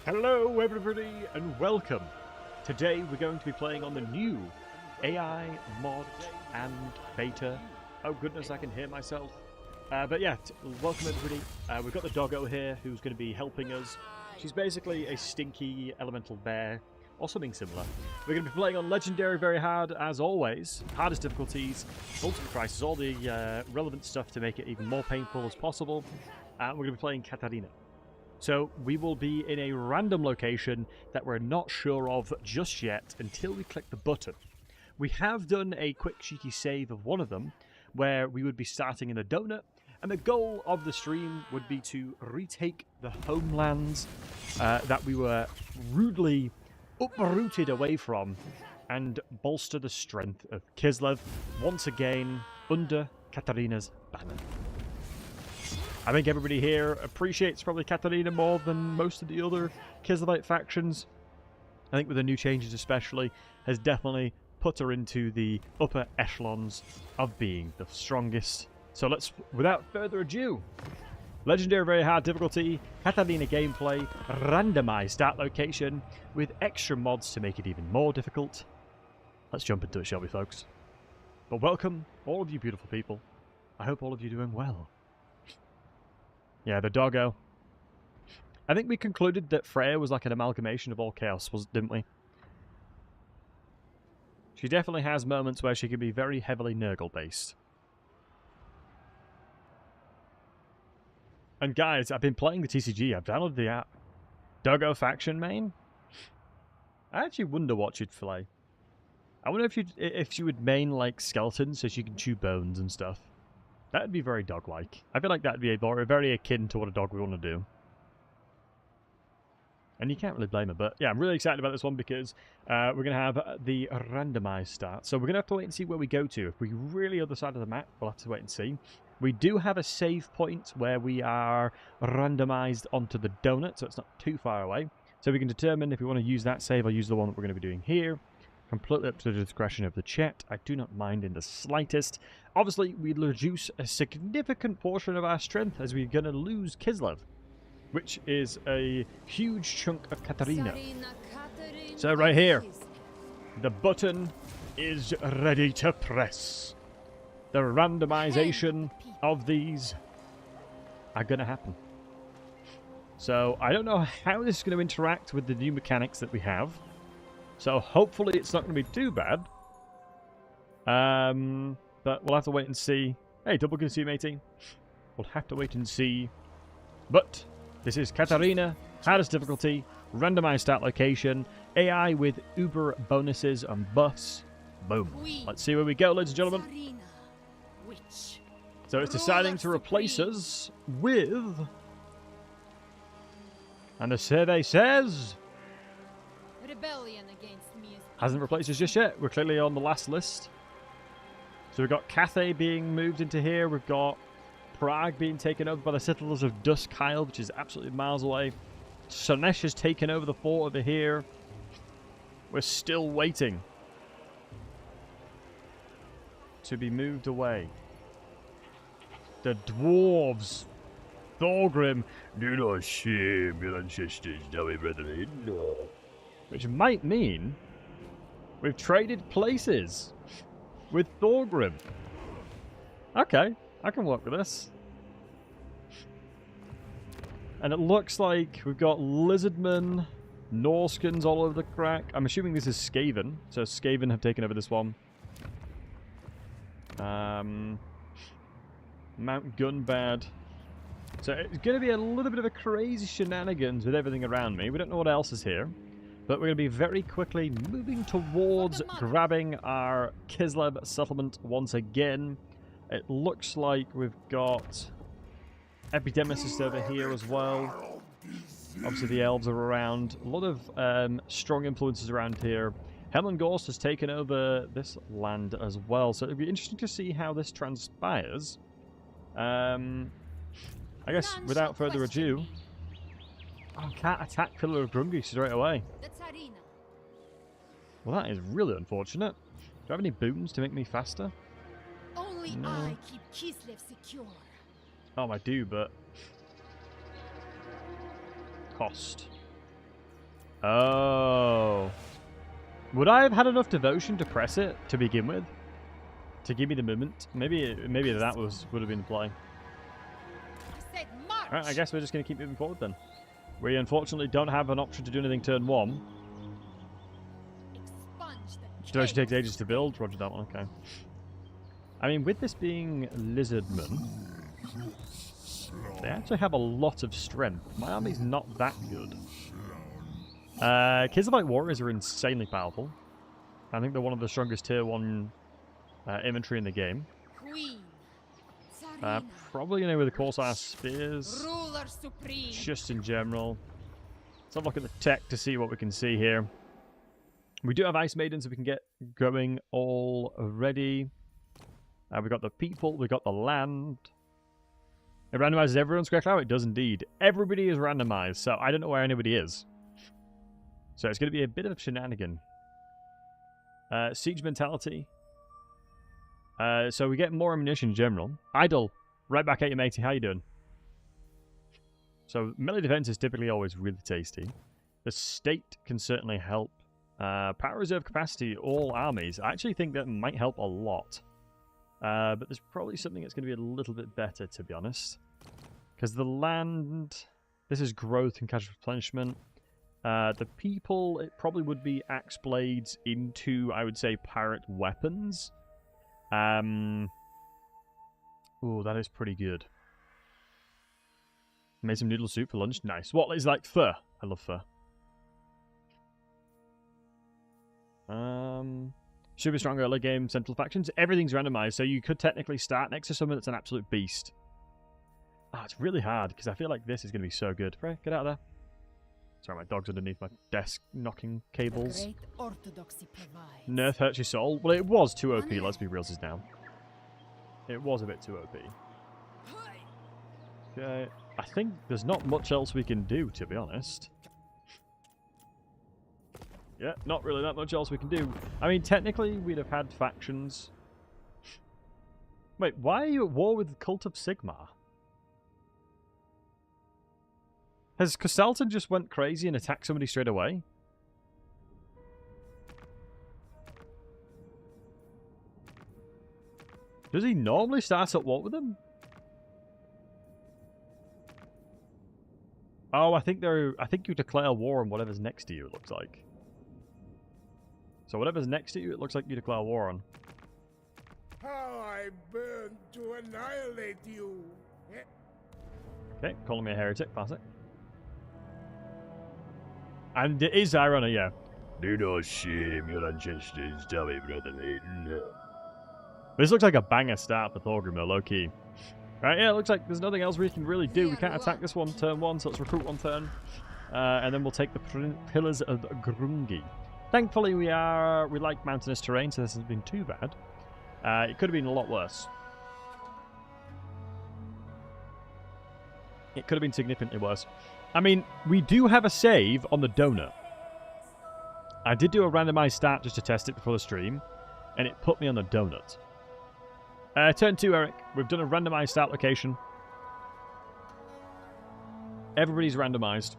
Hello everybody and welcome. Today we're going to be playing on the new AI mod and beta. Oh goodness, I can hear myself. But yeah, welcome everybody. We've got the doggo here who's going to be helping us. She's basically a stinky elemental bear or something similar. We're going to be playing on legendary very hard as always. Hardest difficulties, ultimate prices, all the relevant stuff to make it even more painful as possible. We're going to be playing Katarin. So we will be in a random location that we're not sure of just yet until we click the button. We have done a quick cheeky save of one of them where we would be starting in a donut, and the goal of the stream would be to retake the homelands that we were rudely uprooted away from and bolster the strength of Kislev once again under Katarina's banner. I think everybody here appreciates probably Katarina more than most of the other Kislevite factions. I think with the new changes especially, has definitely put her into the upper echelons of being the strongest. So let's, without further ado, legendary very hard difficulty, Katarina gameplay, randomized start location, with extra mods to make it even more difficult. Let's jump into it, shall we, folks? But welcome, all of you beautiful people. I hope all of you are doing well. Yeah, the doggo. I think we concluded that Freya was like an amalgamation of all chaos, didn't we? She definitely has moments where she can be very heavily Nurgle-based. And guys, I've been playing the TCG. I've downloaded the app. Doggo faction main? I actually wonder what she'd play. I wonder if she would main like skeletons so she can chew bones and stuff. That would be very dog-like. I feel like that would be very akin to what a dog would want to do. And you can't really blame her, but yeah, I'm really excited about this one because we're going to have the randomized start. So we're going to have to wait and see where we go to. If we're really other side of the map, we'll have to wait and see. We do have a save point where we are randomized onto the donut, so it's not too far away. So we can determine if we want to use that save or use the one that we're going to be doing here. Completely up to the discretion of the chat. I do not mind in the slightest. Obviously, we reduce a significant portion of our strength as we're going to lose Kislev, which is a huge chunk of Katarina. So right here, the button is ready to press. The randomization of these are going to happen. So I don't know how this is going to interact with the new mechanics that we have. So hopefully it's not going to be too bad. But we'll have to wait and see. Hey, double can see you, matey. We'll have to wait and see. But this is Katarina, hardest difficulty, randomized start location, AI with uber bonuses and buffs. Boom. Let's see where we go, ladies and gentlemen. So it's deciding to replace us with... And the survey says... Rebellion against me. Hasn't replaced us just yet. We're clearly on the last list. So we've got Cathay being moved into here. We've got Prague being taken over by the Citadels of Duskyle, which is absolutely miles away. Sonesh has taken over the fort over here. We're still waiting to be moved away. The dwarves. Thorgrim. Do not shame your ancestors, now brethren. No. Which might mean we've traded places with Thorgrim. Okay, I can work with this. And it looks like we've got Lizardmen, Norskins all over the crack. I'm assuming this is Skaven, so Skaven have taken over this one. Mount Gunbad. So it's going to be a little bit of a crazy shenanigans with everything around me. We don't know what else is here. But we're going to be very quickly moving towards grabbing our Kislev settlement once again. It looks like we've got Epidemicist over here as well. Obviously the elves are around. A lot of strong influences around here. Helmengorst has taken over this land as well. So it'll be interesting to see how this transpires. I guess without further ado... Oh, can't attack Pillar of Grungy straight away. Well, that is really unfortunate. Do I have any boons to make me faster? Only No. I keep Kislev secure. Oh, I do, but... Cost. Oh. Would I have had enough devotion to press it to begin with? To give me the movement? Maybe that would have been the play. I said march. Alright, I guess we're just going to keep moving forward then. We unfortunately don't have an option to do anything turn 1. Expunge the Devotion takes chaos. ages to build. Roger that one, okay. I mean, with this being Lizardmen, they actually have a lot of strength. My army's not that good. Kislev warriors are insanely powerful. I think they're one of the strongest tier 1 infantry in the game. Queen. Tsarina. Probably going to go with the Corsair Spears, Ruler supreme. just in general. Let's have a look at the tech to see what we can see here. We do have Ice Maidens, so we can get going already. We've got the people, we've got the land. It randomizes everyone's correct now? It does indeed. Everybody is randomized, so I don't know where anybody is. So it's going to be a bit of a shenanigan. Siege mentality. So we get more ammunition in general. Idle. Right back at you, matey. How you doing? So melee defense is typically always really tasty. The state can certainly help. Power reserve capacity, all armies. I actually think that might help a lot. But there's probably something that's going to be a little bit better, to be honest. Because the land... This is growth and cash replenishment. The people, it probably would be axe blades into, I would say, pirate weapons. Ooh, that is pretty good. Made some noodle soup for lunch. Nice. What is like pho? I love pho. Should be stronger early game central factions. Everything's randomized, so you could technically start next to someone that's an absolute beast. It's really hard because I feel like this is going to be so good. Frey, get out of there. Sorry, my dog's underneath my desk knocking cables. Great orthodoxy provides. Nerf hurts your soul. Well, it was too OP, let's be real now. It was a bit too OP. Okay, I think there's not much else we can do, to be honest. Yeah, not really that much else we can do. I mean, technically, we'd have had factions. Wait, why are you at war with the Cult of Sigmar? Has Castelton just went crazy and attacked somebody straight away? Does he normally start at war with them? Oh, I think you declare war on whatever's next to you, it looks like. So whatever's next to you, it looks like you declare war on. How I burn to annihilate you! Okay, calling me a heretic, pass it. And it is ironic, yeah. Do not shame your ancestors, tell me, brother Layton. This looks like a banger start for Thorgrim, though, low-key. Right, yeah, it looks like there's nothing else we can really do. We can't attack this one turn 1, so let's recruit one turn. And then we'll take the Pillars of Grungi. Thankfully, we like mountainous terrain, so this hasn't been too bad. It could have been a lot worse. It could have been significantly worse. I mean, we do have a save on the donut. I did do a randomized start just to test it before the stream, and it put me on the donut. Turn 2, Eric. We've done a randomized start location. Everybody's randomized.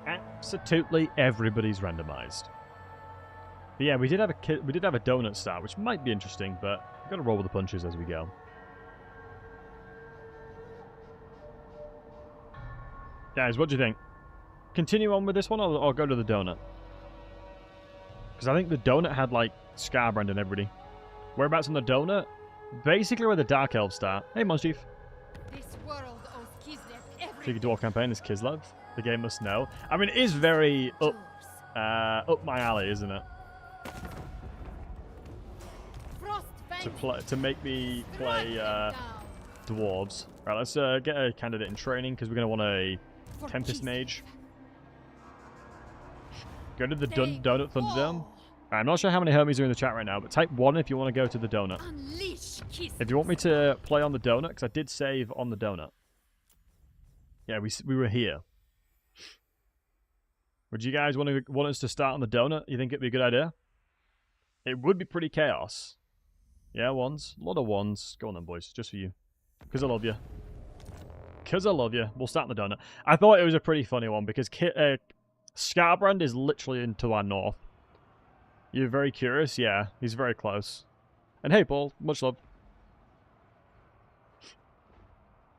Absolutely everybody's randomized. But yeah, we did have a donut start, which might be interesting, but we've got to roll with the punches as we go. Guys, what do you think? Continue on with this one, or go to the donut? Because I think the donut had, like, Scarbrand and everybody. Whereabouts on the donut? Basically where the Dark Elves start. Hey, Monchief. This world owes Kislev every Secret Dwarf campaign is Kislev. The game must know. I mean, it is very up my alley, isn't it? To make me play dwarves. Right, let's get a candidate in training because we're going to want a Tempest Mage. Go to the Donut Thunderdome. Right, I'm not sure how many homies are in the chat right now, but type 1 if you want to go to the donut. If you want me to play on the donut, because I did save on the donut. Yeah, we were here. Would you guys want us to start on the donut? You think it'd be a good idea? It would be pretty chaos. Yeah, ones. A lot of ones. Go on then, boys. Just for you. Because I love you. Because I love you. We'll start the donut. I thought it was a pretty funny one because Scarbrand is literally into our north. You're very curious? Yeah, he's very close. And hey, Paul, much love.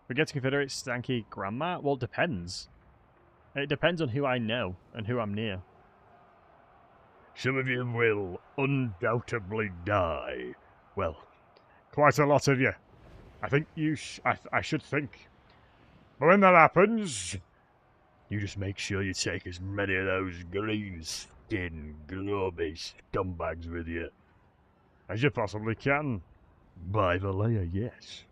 We get to Confederate Stanky Grandma? Well, it depends. It depends on who I know and who I'm near. Some of you will undoubtedly die. Well, quite a lot of you. I think I should think. But when that happens, you just make sure you take as many of those green-skinned, grubby scumbags with you as you possibly can. By Valea, yes.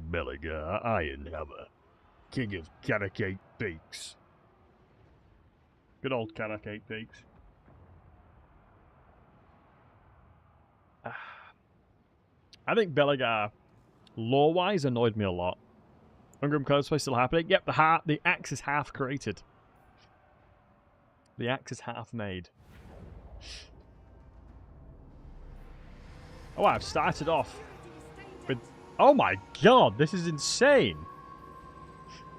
Belagar Ironhammer, King of Caracate Peaks. Good old Caracate Peaks. I think Belagar, lore-wise, annoyed me a lot. Ungrim cosplay still happening? Yep, the axe is half created. The axe is half made. Oh, I've started off with... Oh my god, this is insane!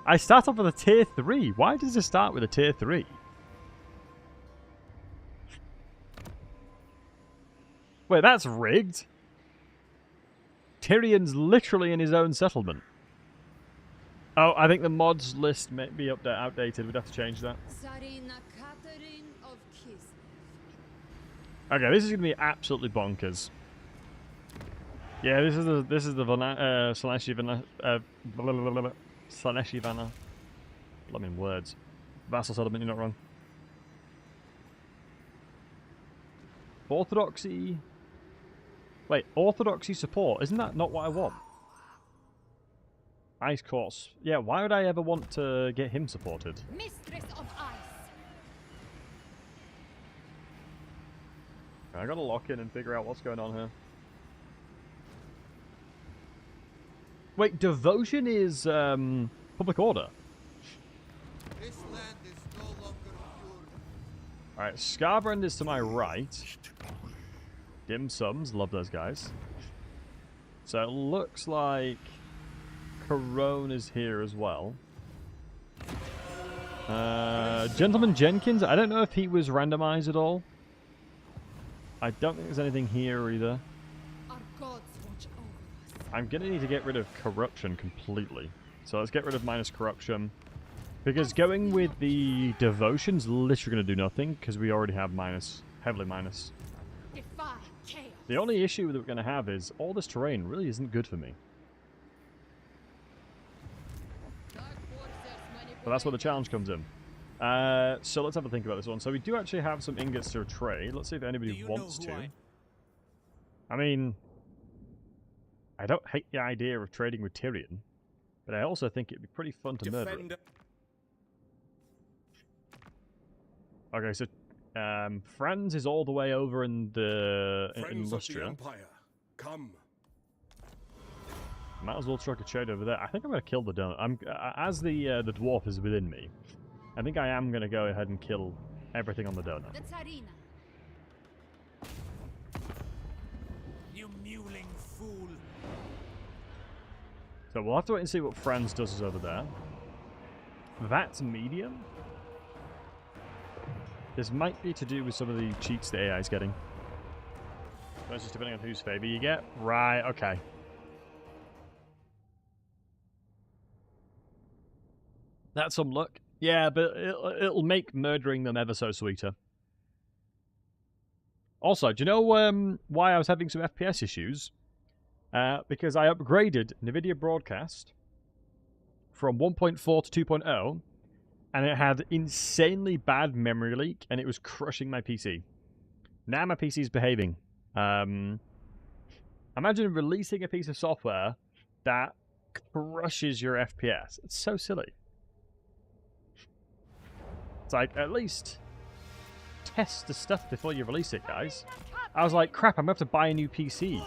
I start off with a tier 3. Why does it start with a tier 3? Wait, that's rigged? Tyrion's literally in his own settlement. Oh, I think the mods list may be outdated. We'd have to change that. Katarin of Kislev. Okay, this is going to be absolutely bonkers. Yeah, this is the Slashivana. I mean words. Vassal settlement, you're not wrong. Orthodoxy. Wait, Orthodoxy support. Isn't that not what I want? Ice course. Yeah, why would I ever want to get him supported? Mistress of Ice. I gotta lock in and figure out what's going on here. Wait, devotion is public order. This land is no longer pure. Alright, Scarbrand is to my right. Dim Sums, love those guys. So it looks like Corone is here as well. Gentleman Jenkins, I don't know if he was randomized at all. I don't think there's anything here either. Our gods watch over us. I'm going to need to get rid of corruption completely. So let's get rid of minus corruption. Because going with the devotion's literally going to do nothing, because we already have minus, heavily minus. Defy chaos. The only issue that we're going to have is all this terrain really isn't good for me. But that's where the challenge comes in. So let's have a think about this one. So we do actually have some ingots to trade. Let's see if anybody wants to. I mean, I don't hate the idea of trading with Tyrion, but I also think it'd be pretty fun to murder him. Okay, so Franz is all the way over in the in Lustria. Come. Might as well strike a trade over there. I think I'm going to kill the donut. As the dwarf is within me, I think I am going to go ahead and kill everything on the donut. The Tsarina. You mewling fool. So we'll have to wait and see what Franz does over there. That's medium. This might be to do with some of the cheats the AI is getting. That's just depending on whose favor you get. Right, okay. That's some luck. Yeah, but it'll make murdering them ever so sweeter. Also, do you know why I was having some FPS issues? Because I upgraded NVIDIA Broadcast from 1.4 to 2.0, and it had insanely bad memory leak, and it was crushing my PC. Now my PC is behaving. Imagine releasing a piece of software that crushes your FPS. It's so silly. It's like, at least test the stuff before you release it, guys. I was like, crap, I'm going to have to buy a new PC.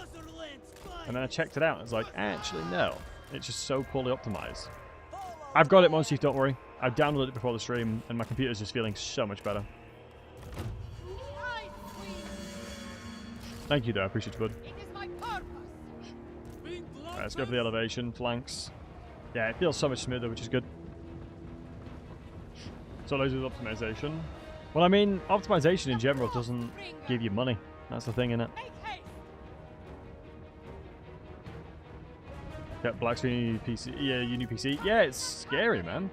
And then I checked it out, and it's like, actually, no. It's just so poorly optimized. I've got it, Monty, don't worry. I've downloaded it before the stream, and my computer's just feeling so much better. Thank you, though. I appreciate it, bud. It is my purpose. Alright, let's go for the elevation. Flanks. Yeah, it feels so much smoother, which is good. So those with optimization. Well, I mean, optimization in general doesn't give you money. That's the thing, innit? Get black screen PC. Yeah, uni PC. Yeah, it's scary, man.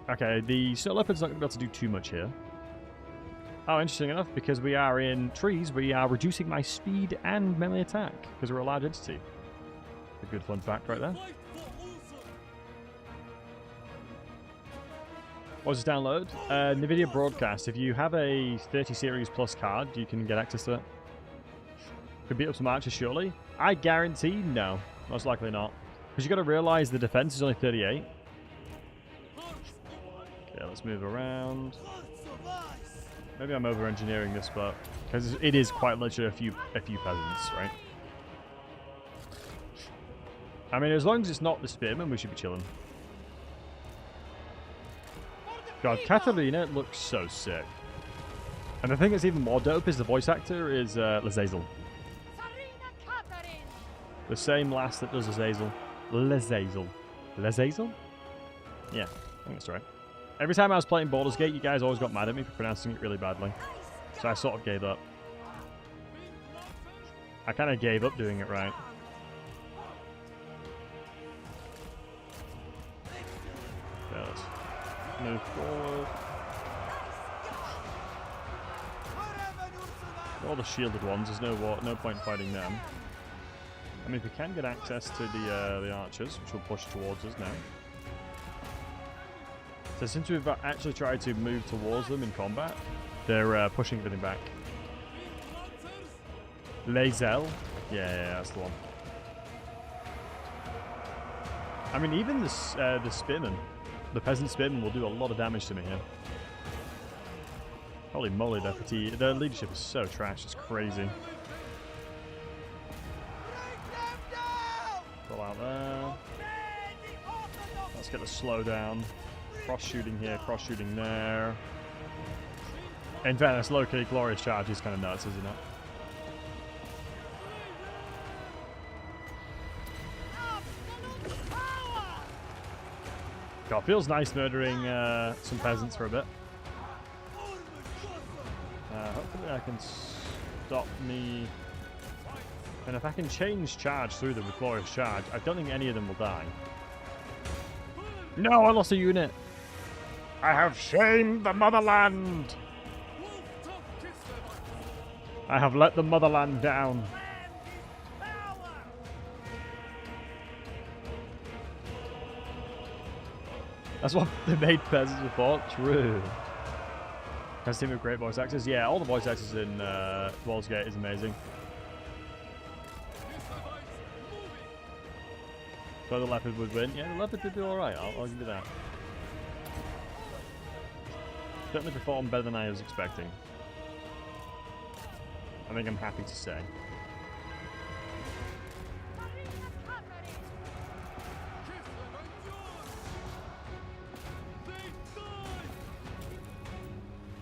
Okay, the Snow Leopard's not going to be able to do too much here. Oh, interesting enough, because we are in trees, we are reducing my speed and melee attack, because we're a large entity. A good fun fact right there. What does this download? NVIDIA Broadcast. If you have a 30 series plus card, you can get access to it. Could beat up some archers, surely. I guarantee no. Most likely not. Because you got to realize the defense is only 38. Okay, let's move around. Maybe I'm over-engineering this, but because it is quite literally a few peasants, right? I mean, as long as it's not the spearmen, we should be chilling. God, Katarin looks so sick. And the thing that's even more dope is the voice actor is Lazazel. The same lass that does Azazel. Lazazel. Lazazel? Yeah, I think that's right. Every time I was playing Baldur's Gate, you guys always got mad at me for pronouncing it really badly. So I sort of gave up. I kind of gave up doing it right. Okay, let's move forward. All the shielded ones, there's no point fighting them. I mean, if we can get access to the archers, which will push towards us now. So since we've actually tried to move towards them in combat, they're pushing everything back. Lazel? Yeah, that's the one. I mean, even the spearmen, the peasant spearmen will do a lot of damage to me here. Holy moly, their leadership is so trash, it's crazy. Pull out there. Let's get the slow down. Cross shooting here, cross shooting there. In fairness, low-key glorious charge is kind of nuts, isn't it? God, feels nice murdering some peasants for a bit. Hopefully I can stop me. And if I can change charge through them with glorious charge, I don't think any of them will die. No, I lost a unit. I have shamed the motherland. I have let the motherland down. That's what the made peasants were for. True. Has team with great voice actors. Yeah, all the voice actors in Baldur's Gate is amazing. So the leopard would win. Yeah, the leopard did do alright. I'll give you that. Certainly performed better than I was expecting. I think I'm happy to say.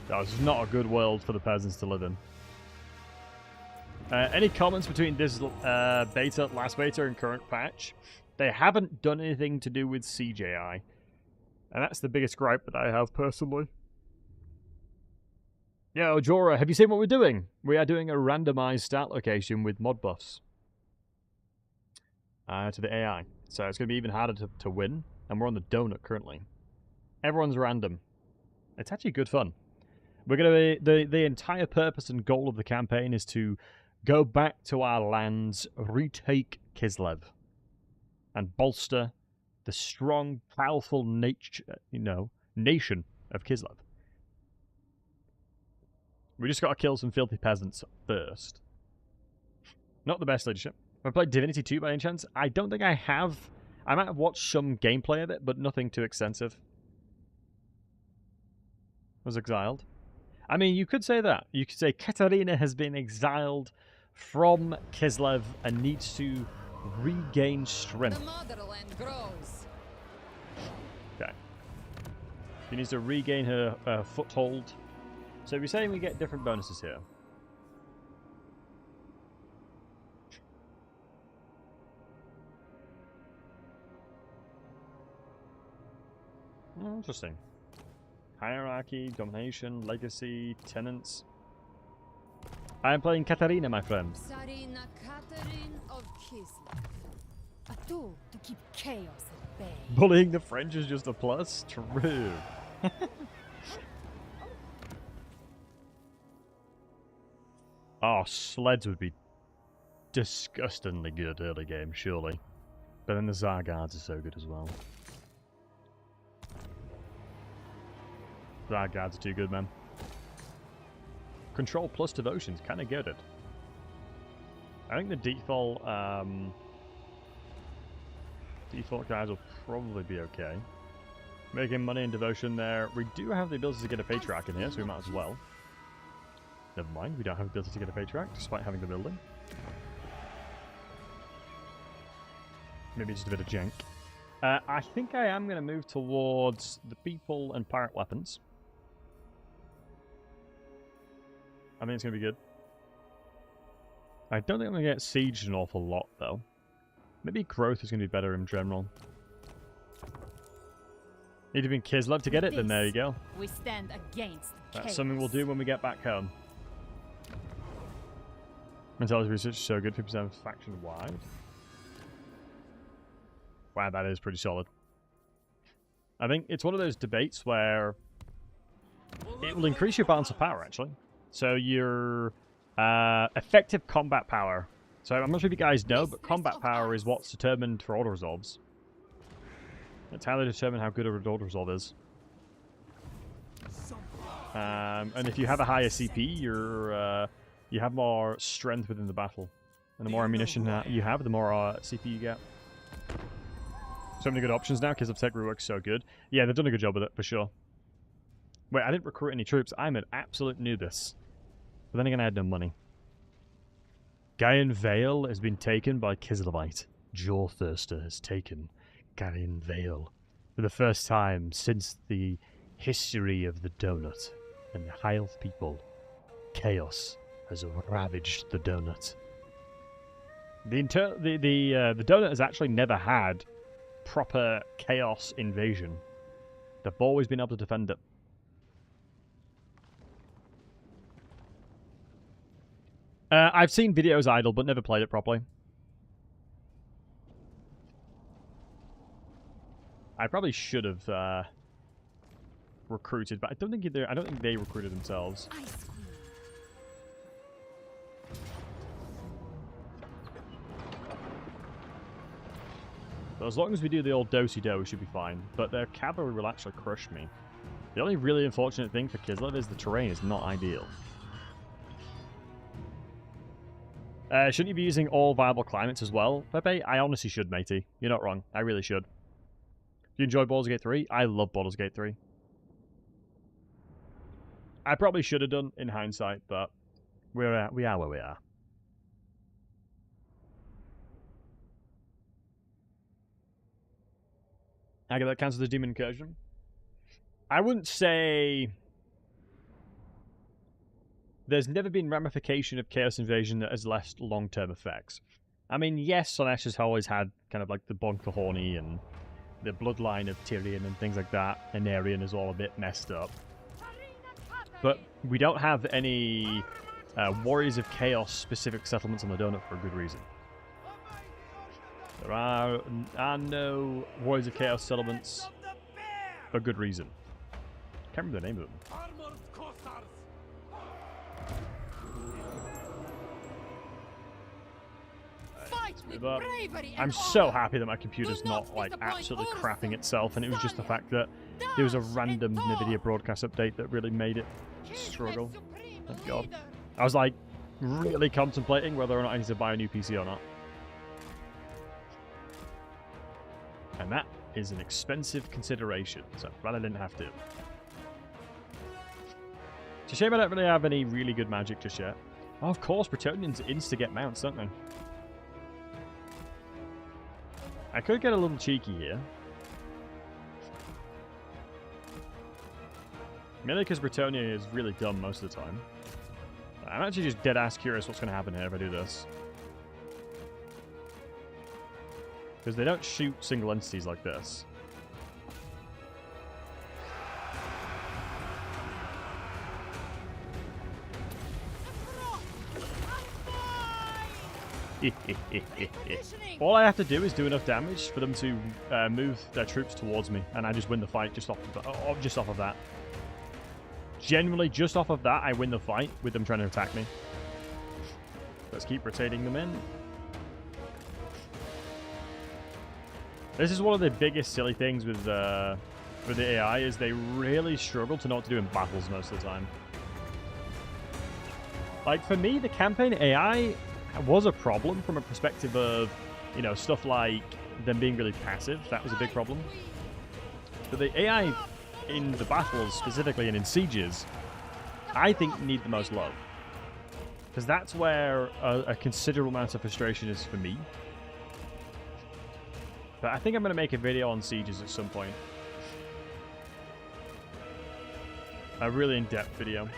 That was not a good world for the peasants to live in. Any comments between this beta, last beta, and current patch? They haven't done anything to do with CJI. And that's the biggest gripe that I have personally. Yo, Jorah, have you seen what we're doing? We are doing a randomized start location with mod buffs. To the AI. So it's going to be even harder to win. And we're on the donut currently. Everyone's random. It's actually good fun. We're going to the entire purpose and goal of the campaign is to go back to our lands, retake Kislev, and bolster the strong, powerful nation of Kislev. We just got to kill some filthy peasants first. Not the best leadership. Have I played Divinity 2 by any chance? I don't think I have. I might have watched some gameplay of it, but nothing too extensive. Was exiled. I mean, you could say that. You could say Katarin has been exiled from Kislev and needs to regain strength. The motherland grows. Okay. She needs to regain her foothold. So we're saying we get different bonuses here. Oh, interesting. Hierarchy, domination, legacy, tenants. I am playing Katarina, my friend. Tsarina Katarin of Kislev. A tool to keep chaos at bay. Bullying the French is just a plus? True. Oh, sleds would be disgustingly good early game, surely. But then the Tsar Guards are so good as well. Tsar Guards are too good, man. Control plus devotion's kind of good. I think the default default guys will probably be okay. Making money and devotion there. We do have the ability to get a patriarch in here, so we might as well. Never mind, we don't have the ability to get a patriarch, despite having the building. Maybe just a bit of jank. I think I am going to move towards the people and pirate weapons. I think it's going to be good. I don't think I'm going to get sieged an awful lot, though. Maybe growth is going to be better in general. Need to be in Kislev to get it? Then there you go. We stand against That's chaos. something we'll do when we get back home. Intelligence research is so good, 50% faction wide. Wow, that is pretty solid. I think it's one of those debates where it will increase your balance of power, actually. So your effective combat power. So I'm not sure if you guys know, but combat power is what's determined for auto resolves. That's how they determine how good a auto resolve is. And if you have a higher CP, you have more strength within the battle. And the more ammunition you have, the more CP you get. So many good options now, because Tech rework's so good. Yeah, they've done a good job with it, for sure. Wait, I didn't recruit any troops. I'm an absolute noobus. But then again, I had no money. Gaian Vale has been taken by Kislevite. Jawthirster has taken Gaian Vale for the first time since the history of the donut and the High Elf people. Chaos has ravaged the donut. The donut has actually never had proper chaos invasion. They've always been able to defend it. I've seen videos idle, but never played it properly. I probably should have recruited, but I don't think they recruited themselves. But as long as we do the old do-si-do, we should be fine. But their cavalry will actually crush me. The only really unfortunate thing for Kislev is the terrain is not ideal. Shouldn't you be using all viable climates as well, Pepe? I honestly should, matey. You're not wrong. I really should. Do you enjoy Baldur's Gate 3? I love Baldur's Gate 3. I probably should have done in hindsight, but we are where we are. I get that cancels the Demon Incursion. I wouldn't say there's never been ramification of Chaos Invasion that has left long-term effects. I mean, yes, Slaanesh has always had kind of like the Bonker Horny and the bloodline of Tyrion and things like that, and Arian is all a bit messed up. But we don't have any Warriors of Chaos specific settlements on the donut for a good reason. There are no Warriors of Chaos settlements for good reason. Can't remember the name of them. I'm so happy that my computer's not like absolutely crapping itself, and it was just the fact that there was a random NVIDIA broadcast update that really made it struggle. Thank God. I was like really contemplating whether or not I need to buy a new PC or not. And that is an expensive consideration, so glad I didn't have to. It's a shame I don't really have any really good magic just yet. Oh, of course, Bretonnians insta-get mounts, don't they? I could get a little cheeky here. Mainly because Bretonnia is really dumb most of the time. I'm actually just dead-ass curious what's going to happen here if I do this. Because they don't shoot single entities like this. All I have to do is do enough damage for them to move their troops towards me, and I just win the fight just off of that. Generally, just off of that, I win the fight with them trying to attack me. Let's keep rotating them in. This is one of the biggest silly things with the AI, is they really struggle to know what to do in battles most of the time. Like, for me, the campaign AI was a problem from a perspective of, you know, stuff like them being really passive. That was a big problem. But the AI in the battles, specifically and in sieges, I think need the most love. Because that's where a considerable amount of frustration is for me. But I think I'm going to make a video on sieges at some point. A really in-depth video.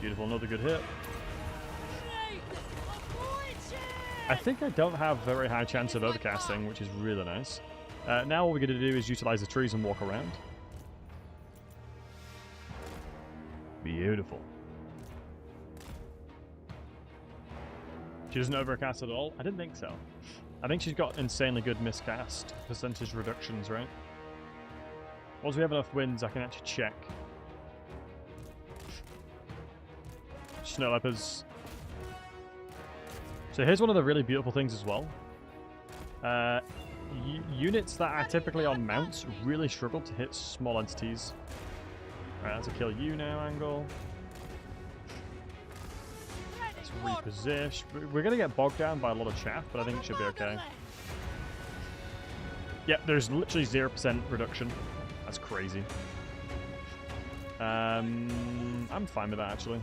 Beautiful, another good hit. I think I don't have a very high chance of overcasting, which is really nice. Now all we're going to do is utilize the trees and walk around. Beautiful. She doesn't overcast at all? I didn't think so. I think she's got insanely good miscast percentage reductions, right? Once we have enough wins, I can actually check. Snow leopards. So here's one of the really beautiful things as well. Units that are typically on mounts really struggle to hit small entities. Alright, that's a kill you now angle. Let's reposition. We're going to get bogged down by a lot of chaff, but I think it should be okay. Yep, there's literally 0% reduction. That's crazy. I'm fine with that, actually.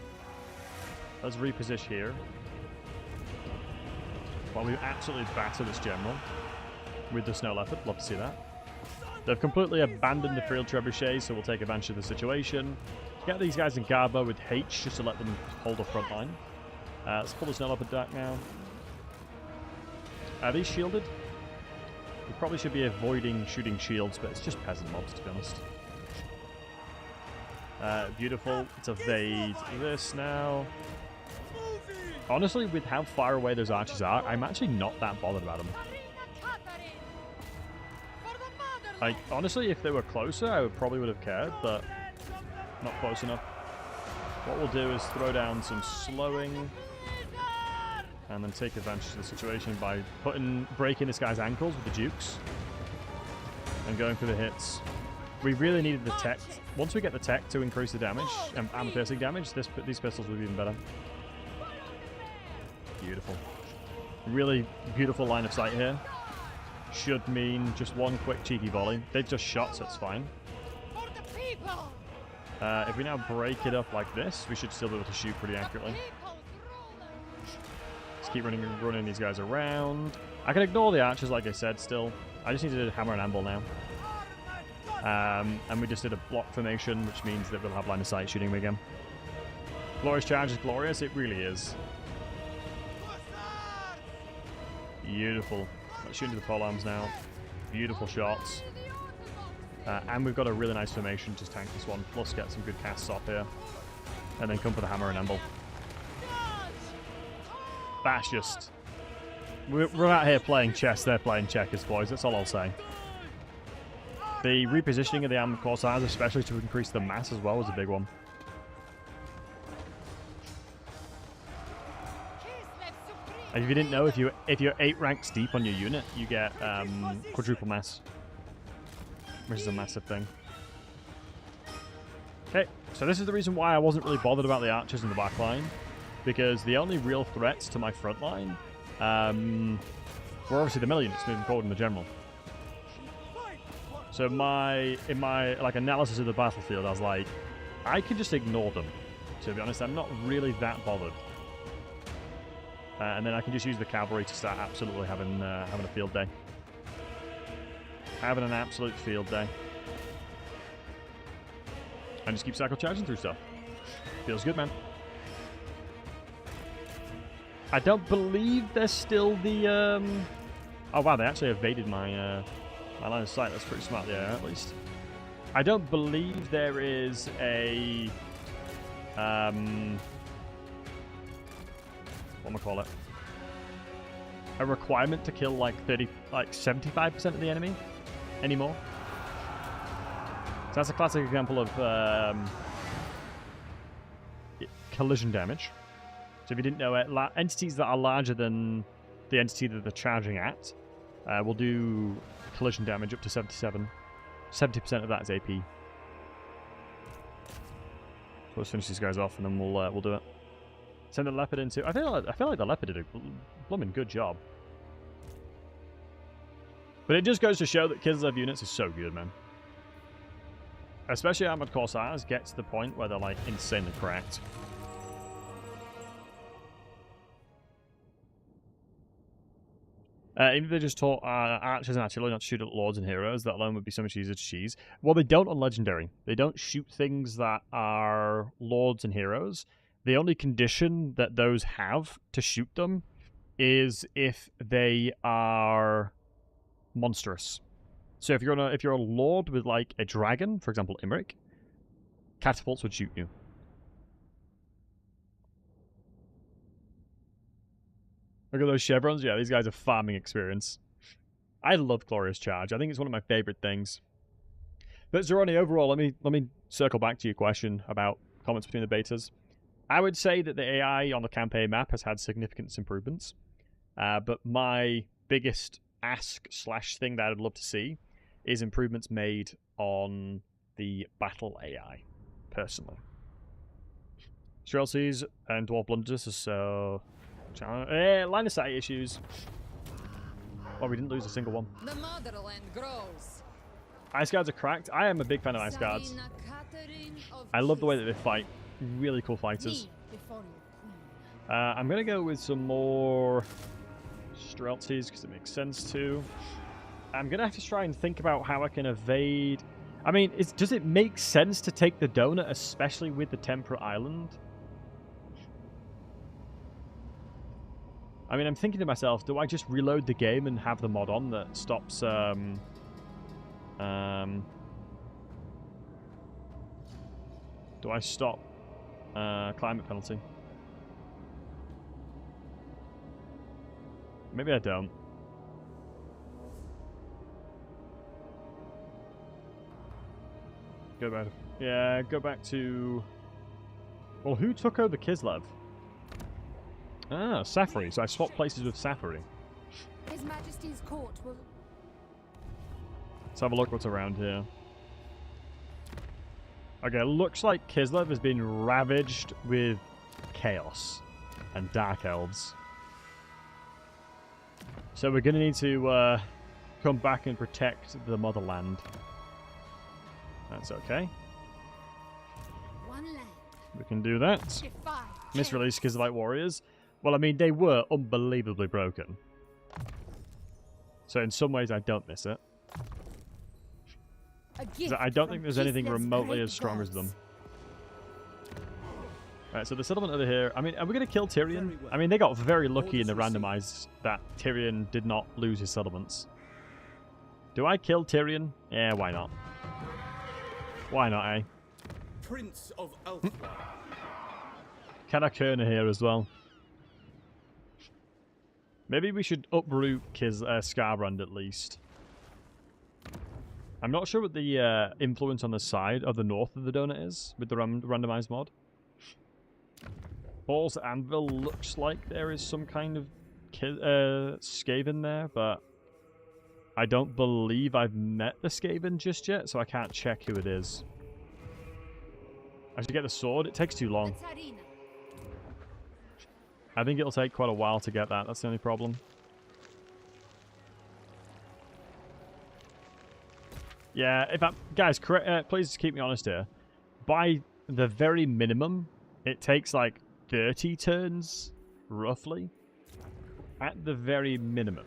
Let's reposition here. While we absolutely batter this general with the snow leopard. Love to see that. They've completely abandoned the field trebuchet, so we'll take advantage of the situation. Get these guys in Garbo with H just to let them hold the front line. Let's pull the snow leopard back now. Are these shielded? We probably should be avoiding shooting shields, but it's just peasant mobs, to be honest. Beautiful. Let's evade this now. Honestly, with how far away those archers are, I'm actually not that bothered about them. Like, honestly, if they were closer, I probably would have cared, but not close enough. What we'll do is throw down some slowing, and then take advantage of the situation by breaking this guy's ankles with the dukes, and going for the hits. We really needed the tech. Once we get the tech to increase the damage, and armor-piercing damage, these pistols will be even better. Beautiful. Really beautiful line of sight here. Should mean just one quick cheeky volley. They've just shot, so it's fine. If we now break it up like this, we should still be able to shoot pretty accurately. Let's keep running these guys around. I can ignore the archers, like I said, still. I just need to hammer and anvil now. And we just did a block formation, which means that we'll have line of sight shooting again. Glorious charge is glorious, it really is. Beautiful. Let's shoot into the polearms now. Beautiful shots. And we've got a really nice formation, just tank this one, plus get some good casts off here. And then come for the hammer and anvil. That's just... We're out here playing chess, they're playing checkers, boys, that's all I'll say. The repositioning of the armored corsairs, especially to increase the mass as well, was a big one. If you didn't know, if you're 8 ranks deep on your unit, you get quadruple mass, which is a massive thing. Okay, so this is the reason why I wasn't really bothered about the archers in the back line, because the only real threats to my front line were obviously the millions moving forward in the general. So in my analysis of the battlefield, I was like, I can just ignore them. To be honest, I'm not really that bothered. And then I can just use the cavalry to start absolutely having a field day. Having an absolute field day. And just keep cycle charging through stuff. Feels good, man. I don't believe there's still the... Oh, wow, they actually evaded my line of sight. That's pretty smart, yeah, at least. I don't believe there is a... a requirement to kill like 75% of the enemy anymore. So that's a classic example of collision damage. So if you didn't know it, entities that are larger than the entity that they're charging at will do collision damage up to 77. 70% of that is AP. So let's finish these guys off and then we'll do it. Send the leopard into. I feel like the leopard did a blooming good job. But it just goes to show that Kislev units are so good, man. Especially Armored Corsairs get to the point where they're like insanely cracked. Even if they just taught archers and artillery not to shoot at lords and heroes, that alone would be so much easier to cheese. Well, they don't on Legendary. They don't shoot things that are lords and heroes. The only condition that those have to shoot them is if they are monstrous. So if you're a lord with like a dragon, for example, Imric, catapults would shoot you. Look at those chevrons. Yeah, these guys have farming experience. I love Glorious Charge. I think it's one of my favorite things. But Zeroni, overall, let me circle back to your question about comments between the betas. I would say that the AI on the campaign map has had significant improvements. But my biggest ask/thing that I'd love to see is improvements made on the battle AI, personally. Strelsies and Dwarf Blunders are so... line of sight issues. Well, we didn't lose a single one. The motherland grows. Ice Guards are cracked. I am a big fan of Ice Guards. I love the way that they fight. Really cool fighters. I'm going to go with some more Streltsies because it makes sense to. I'm going to have to try and think about how I can evade. I mean, does it make sense to take the donut, especially with the Temperate Island? I mean, I'm thinking to myself, do I just reload the game and have the mod on that stops do I stop climate penalty? Maybe I don't. Go back. Yeah, go back to... Well, who took over Kislev? Ah, Safari. So I swapped places with Safari. His Majesty's court will... Let's have a look what's around here. Okay, looks like Kislev has been ravaged with chaos and dark elves. So we're going to need to come back and protect the motherland. That's okay. One land. We can do that. Misrelease Kislev Warriors. Well, I mean, they were unbelievably broken. So in some ways, I don't miss it. I don't think there's anything remotely as strong as them. Alright, so the settlement over here. I mean, are we going to kill Tyrion? I mean, they got very lucky in the randomized that Tyrion did not lose his settlements. Do I kill Tyrion? Yeah, why not? Why not, eh? Prince of Alpha. Katarin here as well. Maybe we should uproot Scarbrand at least. I'm not sure what the influence on the side of the north of the donut is with the randomized mod. Ball's Anvil looks like there is some kind of Skaven there, but I don't believe I've met the Skaven just yet, so I can't check who it is. I should get the sword. It takes too long. I think it'll take quite a while to get that. That's the only problem. Yeah, if I, guys, please keep me honest here. By the very minimum, it takes like 30 turns, roughly. At the very minimum.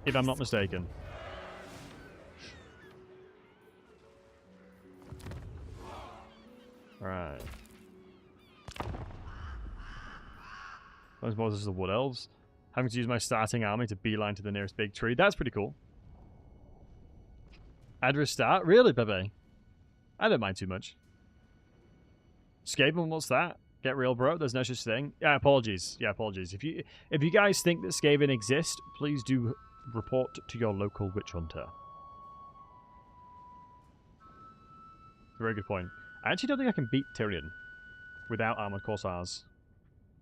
If I'm not mistaken. Alright. Those bosses are the Wood Elves. Having to use my starting army to beeline to the nearest big tree. That's pretty cool. Adra start? Really, Bebe? I don't mind too much. Skaven, what's that? Get real, bro. There's no such thing. Yeah, apologies. Yeah, apologies. If you guys think that Skaven exist, please do report to your local witch hunter. Very good point. I actually don't think I can beat Tyrion without armored corsairs,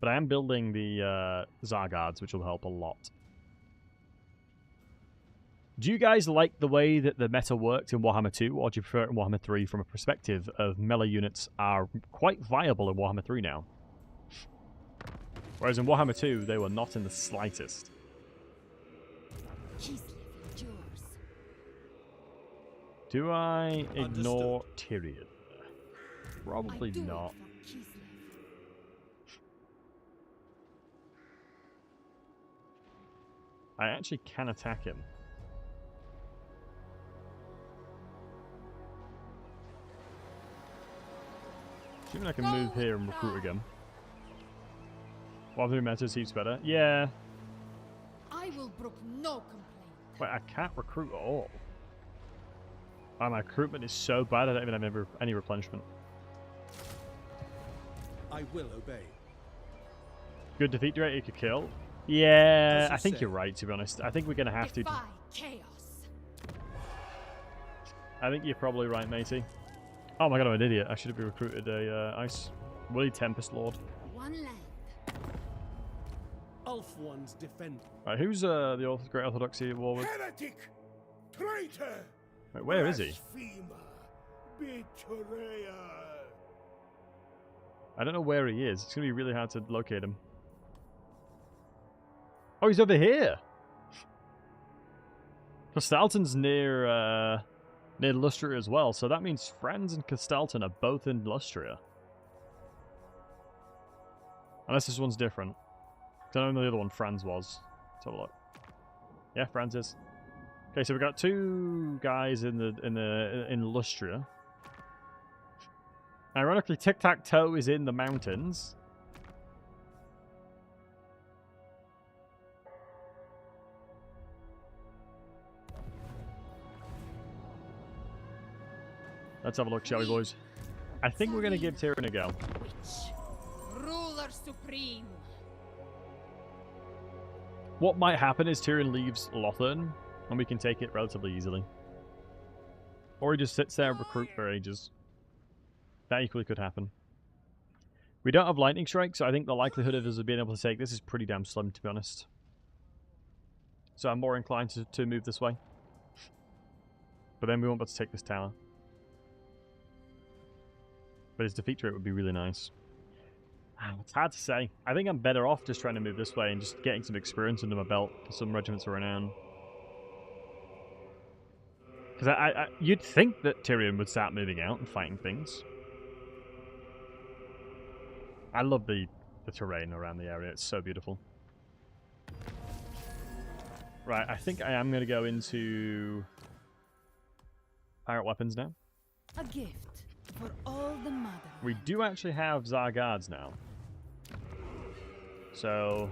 but I am building the Zargards, which will help a lot. Do you guys like the way that the meta worked in Warhammer 2, or do you prefer it in Warhammer 3 from a perspective of melee units are quite viable in Warhammer 3 now? Whereas in Warhammer 2, they were not in the slightest. Kislev endures. Do I ignore Tyrion? Probably I do it not. for Kislev. I actually can attack him. Assuming I can move here and recruit again. Warhammer 3 meta seems better. Yeah. I will brook no complaint. Wait, I can't recruit at all. Oh, my recruitment is so bad I don't even have any replenishment. I will obey. Good defeat rate you could kill. Yeah, As you I think say. you're right, to be honest. I think we're going to have to. Defy chaos. I think you're probably right, matey. Oh my god, I'm an idiot. I should have recruited a ice. Willy Tempest Lord. One land. Ulf ones defend. Right, who's the Great Orthodoxy at war with? Heretic! Traitor! Wait, where is he? Blasphemer! Betrayer! I don't know where he is. It's going to be really hard to locate him. Oh, he's over here! Castalton's near Lustria as well, so that means Franz and Castalton are both in Lustria. Unless this one's different. I don't know the other one Franz was. Let's have a look. Yeah, Franz is. Okay, so we got two guys in Lustria. Ironically, Tic-Tac-Toe is in the mountains. Let's have a look, shall we, boys? I think we're going to give Tyrion a go. Witch. Ruler supreme. What might happen is Tyrion leaves Lothern, and we can take it relatively easily. Or he just sits there and recruit for ages. That equally could happen. We don't have Lightning Strike, so I think the likelihood of us being able to take this is pretty damn slim, to be honest. So I'm more inclined to move this way. But then we won't be able to take this tower. But his defeat rate would be really nice. It's hard to say. I think I'm better off just trying to move this way and just getting some experience under my belt for some regiments of renown. Because you'd think that Tyrion would start moving out and fighting things. I love the terrain around the area. It's so beautiful. Right, I think I am going to go into pirate weapons now. A gift for all the mother. We do actually have Zargards now. So,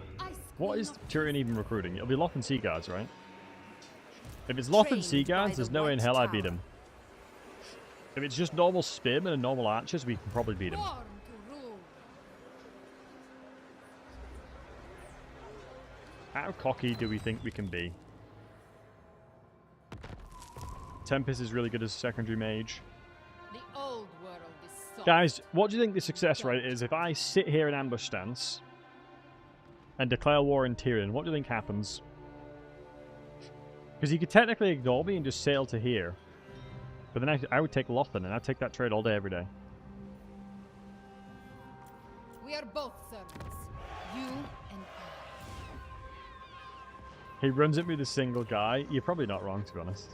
what is Tyrion even recruiting? It'll be Lothern Sea Guards, right? If it's Lothern Sea Guards, there's no way in hell I beat him. If it's just normal spearmen and normal archers, we can probably beat him. Born to rule. How cocky do we think we can be? Tempest is really good as a secondary mage. The old world is soft. Guys, what do you think the success rate is if I sit here in ambush stance and declare war in Tyrion? What do you think happens? Because he could technically ignore me and just sail to here. But then I would take Lothern, and I'd take that trade all day, every day. We are both servants. You and I. He runs at me with a single guy. You're probably not wrong, to be honest.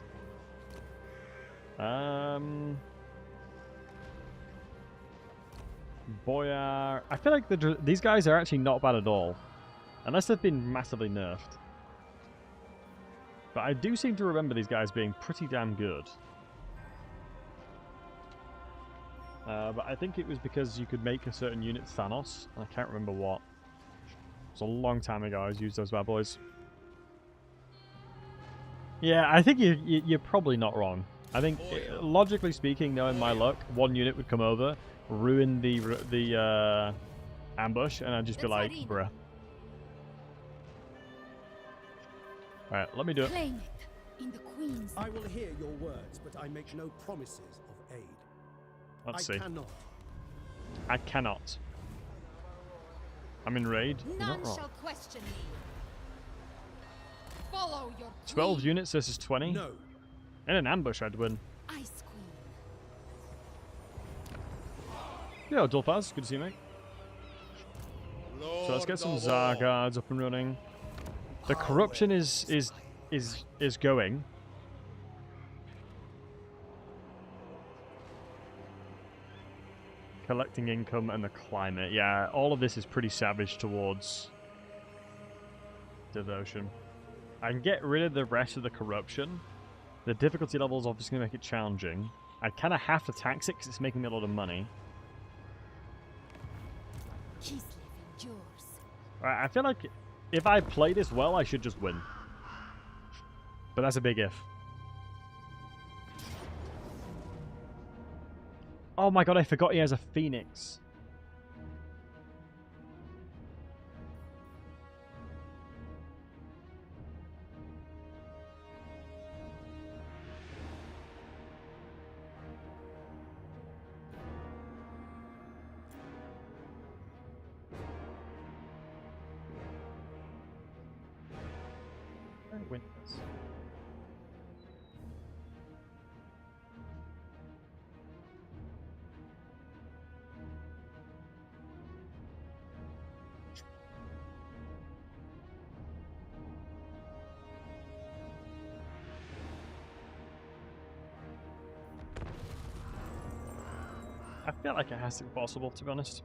Boyar. I feel like these guys are actually not bad at all. Unless they've been massively nerfed. But I do seem to remember these guys being pretty damn good. But I think it was because you could make a certain unit Thanos. And I can't remember what. It was a long time ago I used those bad boys. Yeah, I think you're probably not wrong. I think, logically speaking, knowing my luck, one unit would come over, ruin the ambush, and I'd just be like, bruh. Alright, let me do it. Claim it in the Queen's. I will hear your words, but I make no promises of aid. Let's I see. cannot. I cannot. I'm in raid. You're None not wrong. shall question me. Follow your 12 queen. units versus 20? No. In an ambush, I'd win. Ice Queen. Yo, Dulpaz, good to see you, mate. So let's get some Tsar guards up and running. The corruption is going. Collecting income and the climate. Yeah, all of this is pretty savage towards devotion. I can get rid of the rest of the corruption. The difficulty level is obviously going to make it challenging. I kind of have to tax it because it's making me a lot of money. Kislev endures. Right, I feel like if I play this well, I should just win. But that's a big if. Oh my god, I forgot he has a phoenix. Win this. I feel like it has to be possible, to be honest.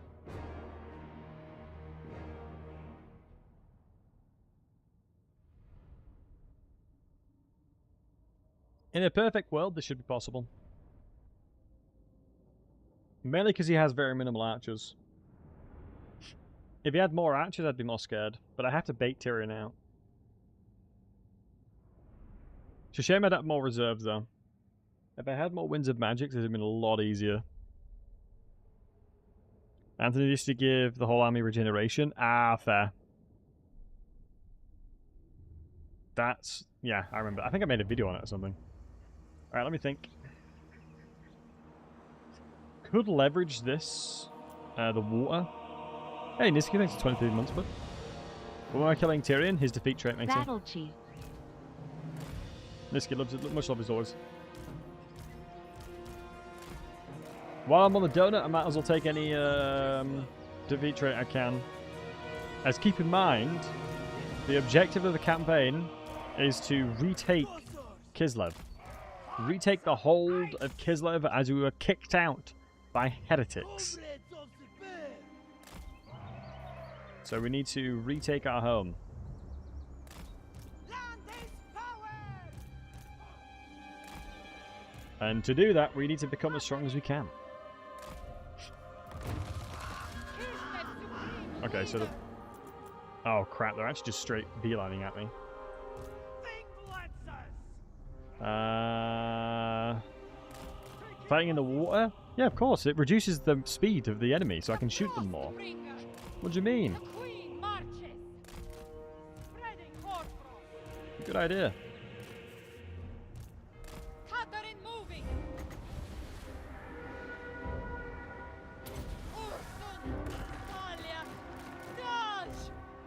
In a perfect world, this should be possible. Mainly because he has very minimal archers. If he had more archers, I'd be more scared. But I have to bait Tyrion out. It's a shame I don't have more reserves, though. If I had more Winds of Magic, it would have been a lot easier. Anthony used to give the whole army regeneration. Ah, fair. That's... yeah, I remember. I think I made a video on it or something. Alright, let me think. Could leverage this. The water. Hey, Niski, thanks for 23 months, but... when we're killing Tyrion, his defeat trait makes it. Battle Chief. Niski loves it, much love as always. While I'm on the donut, I might as well take any defeat trait I can. As keep in mind, the objective of the campaign is to retake Kislev. Retake the hold of Kislev as we were kicked out by heretics. So we need to retake our home. And to do that, we need to become as strong as we can. Okay, so the... oh crap, they're actually just straight beelining at me. Fighting in the water? Yeah, of course. It reduces the speed of the enemy, so I can shoot them more. What do you mean? Good idea. Katarin moving.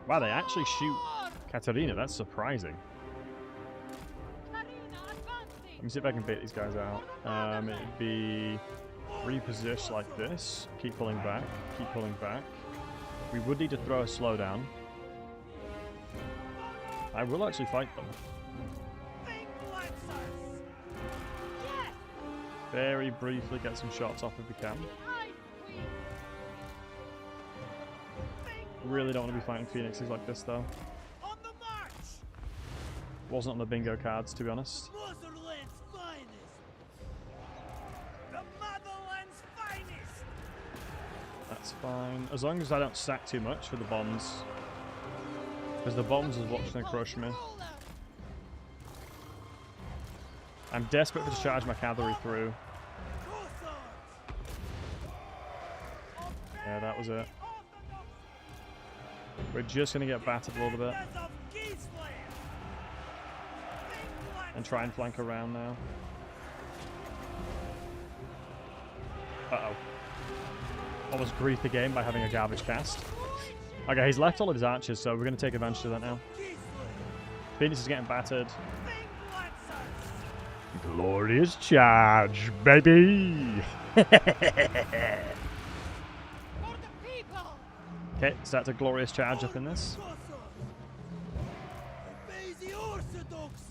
Wow, they actually shoot Katarina. That's surprising. Let me see if I can bait these guys out. It'd be reposition like this. Keep pulling back. Keep pulling back. We would need to throw a slowdown. I will actually fight them. Very briefly get some shots off if we can. Really don't want to be fighting phoenixes like this though. Wasn't on the bingo cards, to be honest. That's fine. As long as I don't stack too much for the bombs. Because the bombs is what's going to crush me. I'm desperate to charge my cavalry through. Yeah, that was it. We're just going to get battered a little bit. And try and flank around now. Uh-oh. Almost griefed the game by having a garbage cast. Okay, he's left all of his archers, so we're going to take advantage of that now. Phoenix is getting battered. Glorious charge, baby! Okay, so that's a glorious charge up in this.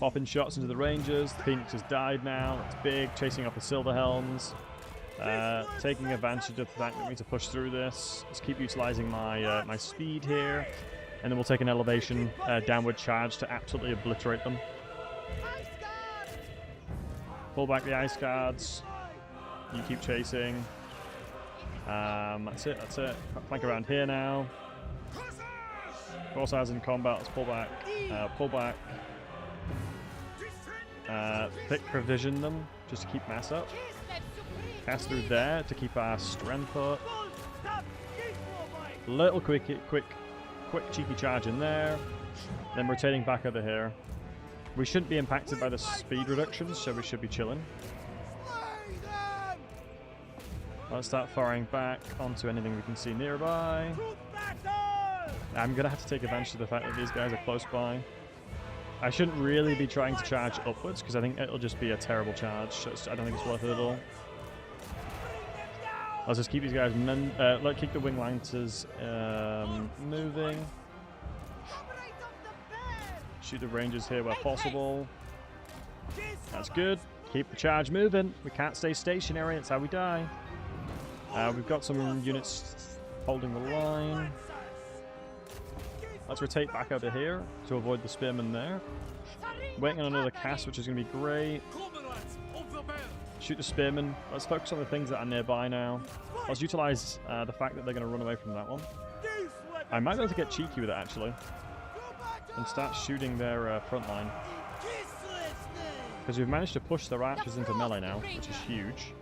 Popping shots into the Rangers. The Phoenix has died now. It's big. Chasing off the Silver Helms. Taking advantage of the fact that we need to push through this. Let's keep utilizing my my speed here. And then we'll take an elevation downward charge to absolutely obliterate them. Pull back the Ice Guards. You keep chasing. That's it, that's it. Flank around here now. Corsairs in combat, let's pull back. Pull back. Thick provision them, just to keep mass up. Cast through there to keep our strength up. Little quick cheeky charge in there. Then rotating back over here. We shouldn't be impacted by the speed reductions, so we should be chilling. Let's start firing back onto anything we can see nearby. I'm going to have to take advantage of the fact that these guys are close by. I shouldn't really be trying to charge upwards, because I think it'll just be a terrible charge. So I don't think it's worth it at all. Let's just keep these guys, let's keep the wing lancers moving. Shoot the Rangers here where possible. That's good. Keep the charge moving. We can't stay stationary. It's how we die. We've got some units holding the line. Let's rotate back over here to avoid the spearmen there. Waiting on another cast, which is going to be great. Shoot the spearmen. Let's focus on the things that are nearby now. Let's utilize the fact that they're going to run away from that one. I might be able to get cheeky with it, actually. And start shooting their front line. Because we've managed to push their archers into melee now, which is huge.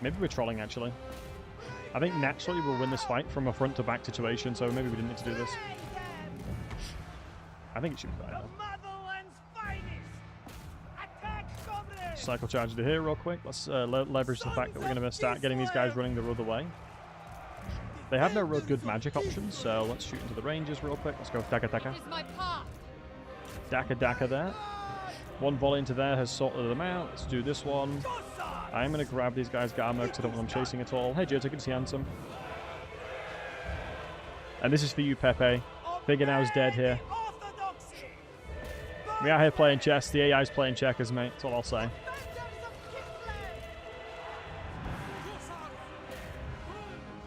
Maybe we're trolling, actually. I think naturally we'll win this fight from a front to back situation, so maybe we didn't need to do this. I think it should be fine, though. Cycle charge to here real quick. Let's leverage the fact that we're going to start getting these guys running the other way. They have no real good magic options, so let's shoot into the Rangers real quick. Let's go Daka Daka. Daka Daka there. One volley into there has sorted them out. Let's do this one. I'm going to grab these guys' Garmo because I don't want them chasing at all. Hey, Joe, good to see you, handsome. And this is for you, Pepe. Figure now is dead here. We are here playing chess. The AI's playing checkers, mate. That's all I'll say.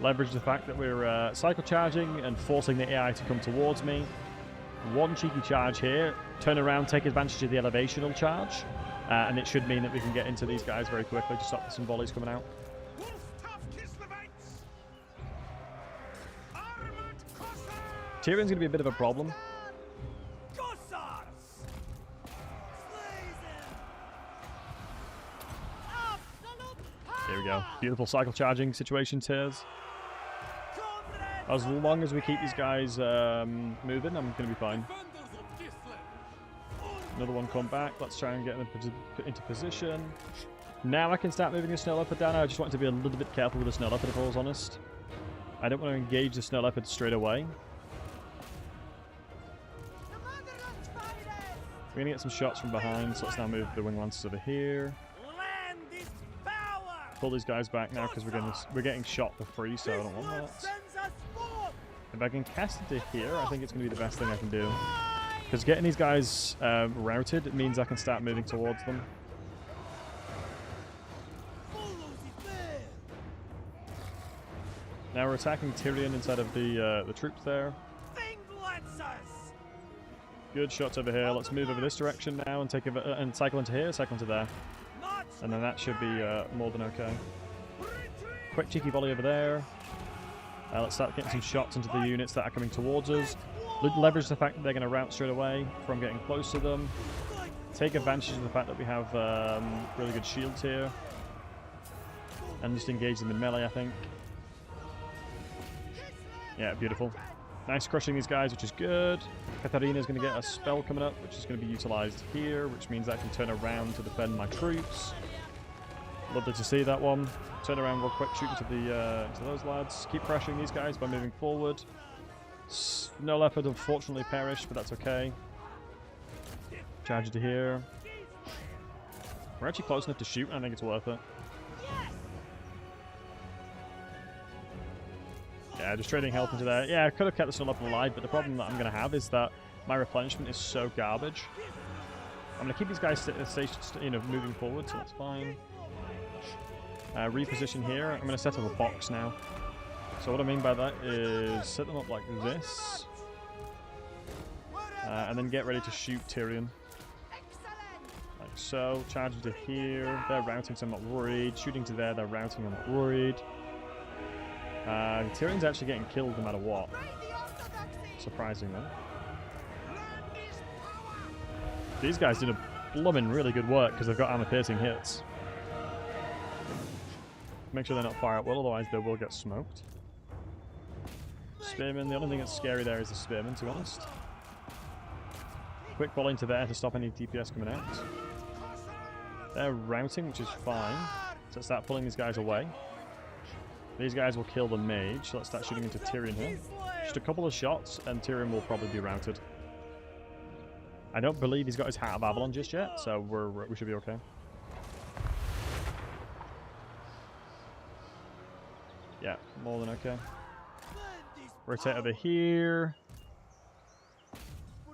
Leverage the fact that we're cycle charging and forcing the AI to come towards me. One cheeky charge here. Turn around, take advantage of the elevational charge. And it should mean that we can get into these guys very quickly to stop some volleys coming out. Tyrion's going to be a bit of a problem. Here we go. Beautiful cycle charging situation, Tears. As long as we keep these guys moving, I'm going to be fine. Another one come back. Let's try and get them into position. Now I can start moving the Snow Leopard down. I just want to be a little bit careful with the Snow Leopard, if I was honest. I don't want to engage the Snow Leopard straight away. We're going to get some shots from behind, so let's now move the Wing Lancers over here. Pull these guys back now because we're getting shot for free, so I don't want that. If I can cast it to here, I think it's going to be the best thing I can do. Because getting these guys routed, it means I can start moving towards them. Now we're attacking Tyrion inside of the troops there. Good shots over here. Let's move over this direction now and and cycle into here, cycle into there. And then that should be more than okay. Quick cheeky volley over there. Let's start getting some shots into the units that are coming towards us. Leverage the fact that they're going to rout straight away from getting close to them. Take advantage of the fact that we have really good shields here. And just engage them in melee, I think. Yeah, beautiful. Nice crushing these guys, which is good. Katarina's going to get a spell coming up, which is going to be utilized here, which means I can turn around to defend my troops. Lovely to see that one. Turn around real quick, shoot into the to those lads. Keep pressuring these guys by moving forward. No leopard unfortunately perished, but that's okay. Charge to here. We're actually close enough to shoot, and I think it's worth it. Yeah, just trading health into there. Yeah, I could have kept this one up and alive, but the problem that I'm going to have is that my replenishment is so garbage. I'm going to keep these guys moving forward, so that's fine. Reposition here. I'm going to set up a box now. So what I mean by that is set them up like this. And then get ready to shoot Tyrion. Like so. Charging to here. They're routing, so I'm not worried. Shooting to there, they're routing, I'm not worried. Tyrion's actually getting killed no matter what. Surprising though. These guys did a bloomin' really good work because they've got armor-piercing hits. Make sure they're not fire up well, otherwise they will get smoked. Spearman, the only thing that's scary there is the spearman, to be honest. Quick volley into there to stop any DPS coming out. They're routing, which is fine. So let's start pulling these guys away. These guys will kill the mage, so let's start shooting into Tyrion here. Just a couple of shots, and Tyrion will probably be routed. I don't believe he's got his Hat of Avalon just yet, so we should be okay. Yeah, more than okay. Rotate over here.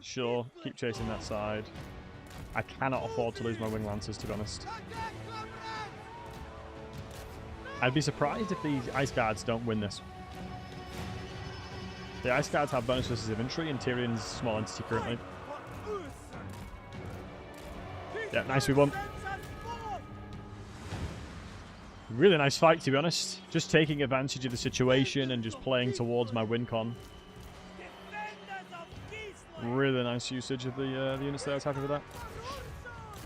Sure, keep chasing that side. I cannot afford to lose my Wing Lancers, to be honest. I'd be surprised if these Ice Guards don't win this. The Ice Guards have bonus versus infantry, and Tyrion's small entity currently. Yeah, nice, we won. Really nice fight, to be honest. Just taking advantage of the situation and just playing towards my win con. Really nice usage of the units there. I was happy with that.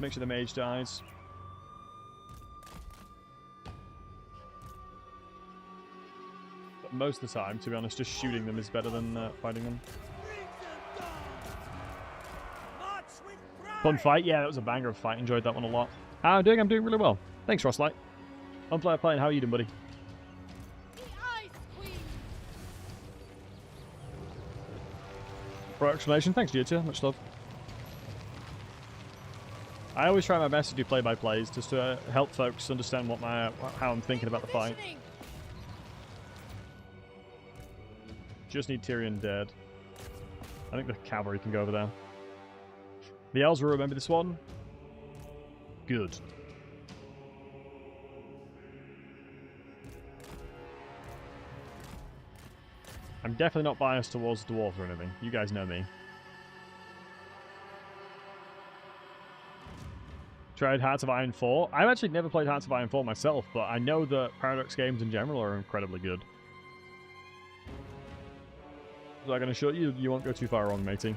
Make sure the mage dies. But most of the time, to be honest, just shooting them is better than fighting them. Fun fight. Yeah, that was a banger of a fight. Enjoyed that one a lot. How am I doing? I'm doing really well. Thanks, Rosslight. Unplayer playing. How are you doing, buddy? Pro exclamation. Thanks, Jita. Much love. I always try my best to do play-by-plays just to help folks understand how I'm thinking about the fight. Just need Tyrion dead. I think the cavalry can go over there. The elves will remember this one. Good. I'm definitely not biased towards dwarves or anything. You guys know me. Tried Hearts of Iron 4. I've actually never played Hearts of Iron 4 myself, but I know that Paradox games in general are incredibly good. So I can assure you, you won't go too far wrong, matey.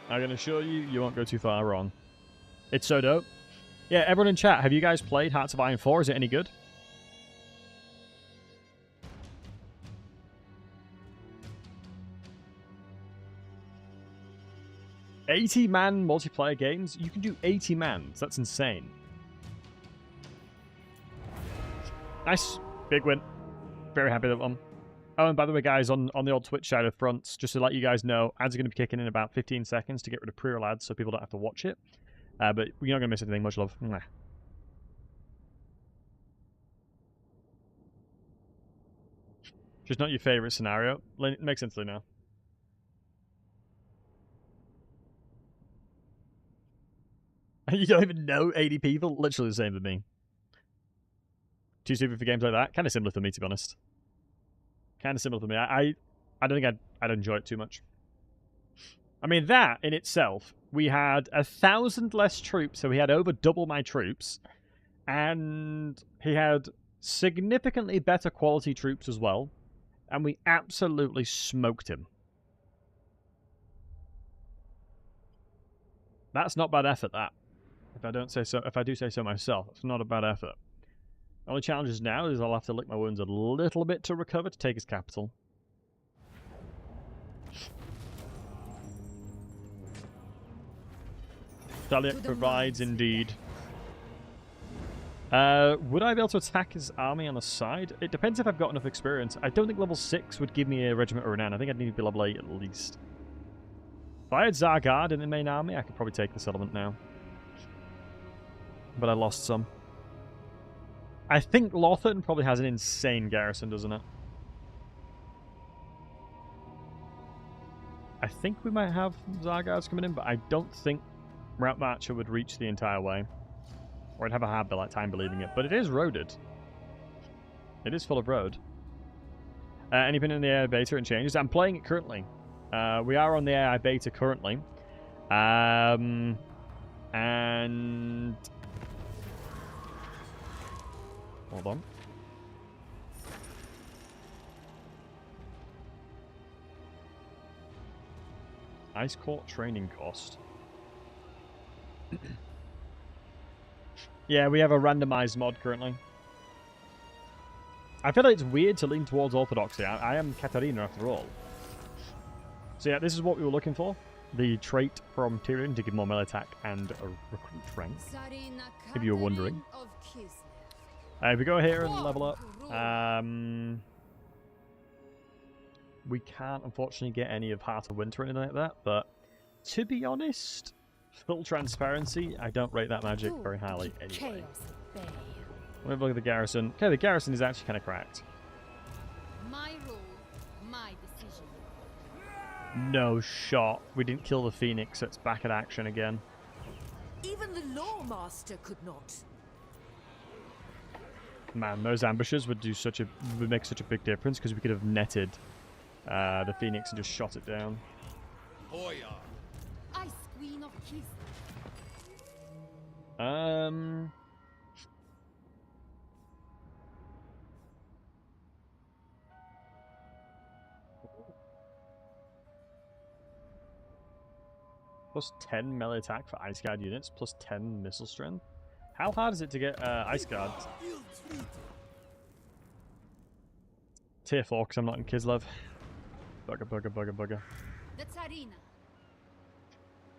I can assure you, you won't go too far wrong. It's so dope. Yeah, everyone in chat, have you guys played Hearts of Iron 4? Is it any good? $80-man multiplayer games? You can do 80 mans. That's insane. Nice. Big win. Very happy with that one. Oh, and by the way, guys, on the old Twitch side of fronts, just to let you guys know, ads are going to be kicking in about 15 seconds to get rid of pre-roll ads so people don't have to watch it. But you're not going to miss anything. Much love. Mwah. Just not your favorite scenario. Makes sense to now. You don't even know 80 people? Literally the same as me. Too stupid for games like that? Kind of similar for me, to be honest. Kind of similar for me. I don't think I'd enjoy it too much. I mean, that in itself, we had 1,000 less troops, so he had over double my troops. And he had significantly better quality troops as well. And we absolutely smoked him. That's not bad effort, that. If I do say so myself, it's not a bad effort. Only challenges now is I'll have to lick my wounds a little bit to recover to take his capital. Daliak provides indeed. Would I be able to attack his army on the side? It depends if I've got enough experience. I don't think level 6 would give me a regiment or renown. I think I'd need to be level 8 at least. If I had Zargard in the main army, I could probably take the settlement now. But I lost some. I think Lothern probably has an insane garrison, doesn't it? I think we might have Zargards coming in, but I don't think Route Marcher would reach the entire way. Or I'd have a hard time believing it. But it is roaded. It is full of road. Anything in the AI beta and changes? I'm playing it currently. We are on the AI beta currently. And... Hold on. Ice Court training cost. Yeah, we have a randomized mod currently. I feel like it's weird to lean towards orthodoxy. I am Katarin after all. So yeah, this is what we were looking for. The trait from Tyrion to give more melee attack and a recruit rank. If you were wondering. If we go here and level up, we can't unfortunately get any of Heart of Winter or anything like that, but to be honest, full transparency, I don't rate that magic very highly anyway. Let me look at the garrison. Okay, the garrison is actually kind of cracked. My rule, my decision. No shot. We didn't kill the Phoenix, so it's back at action again. Even the Lawmaster could not. Man, those ambushes would make such a big difference because we could have netted the Phoenix and just shot it down. Ice Queen of Kislev. Plus 10 melee attack for Ice Guard units, plus 10 missile strength. How hard is it to get Ice Guards? Tier 4 because I'm not in Kislev. Bugger. The Tsarina.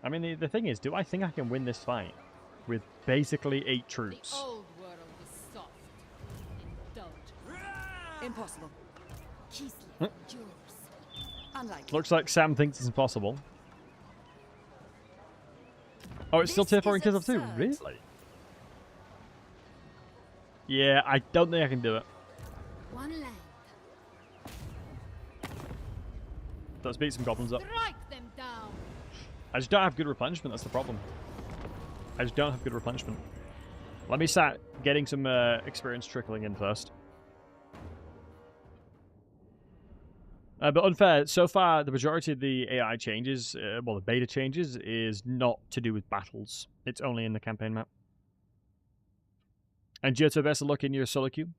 I mean, the thing is, do I think I can win this fight with basically 8 troops? The old world is soft. Indulgent. Impossible. Kislev endures. Unlikely. Looks like Sam thinks it's impossible. Oh, it's still tier 4 in Kislev too? Really? Yeah, I don't think I can do it. One land. Let's beat some goblins up. Strike them down. I just don't have good replenishment, that's the problem. I just don't have good replenishment. Let me start getting some experience trickling in first. But unfair, so far the majority of the AI changes, well the beta changes, is not to do with battles. It's only in the campaign map. And Giotto, best of luck in your solo queue.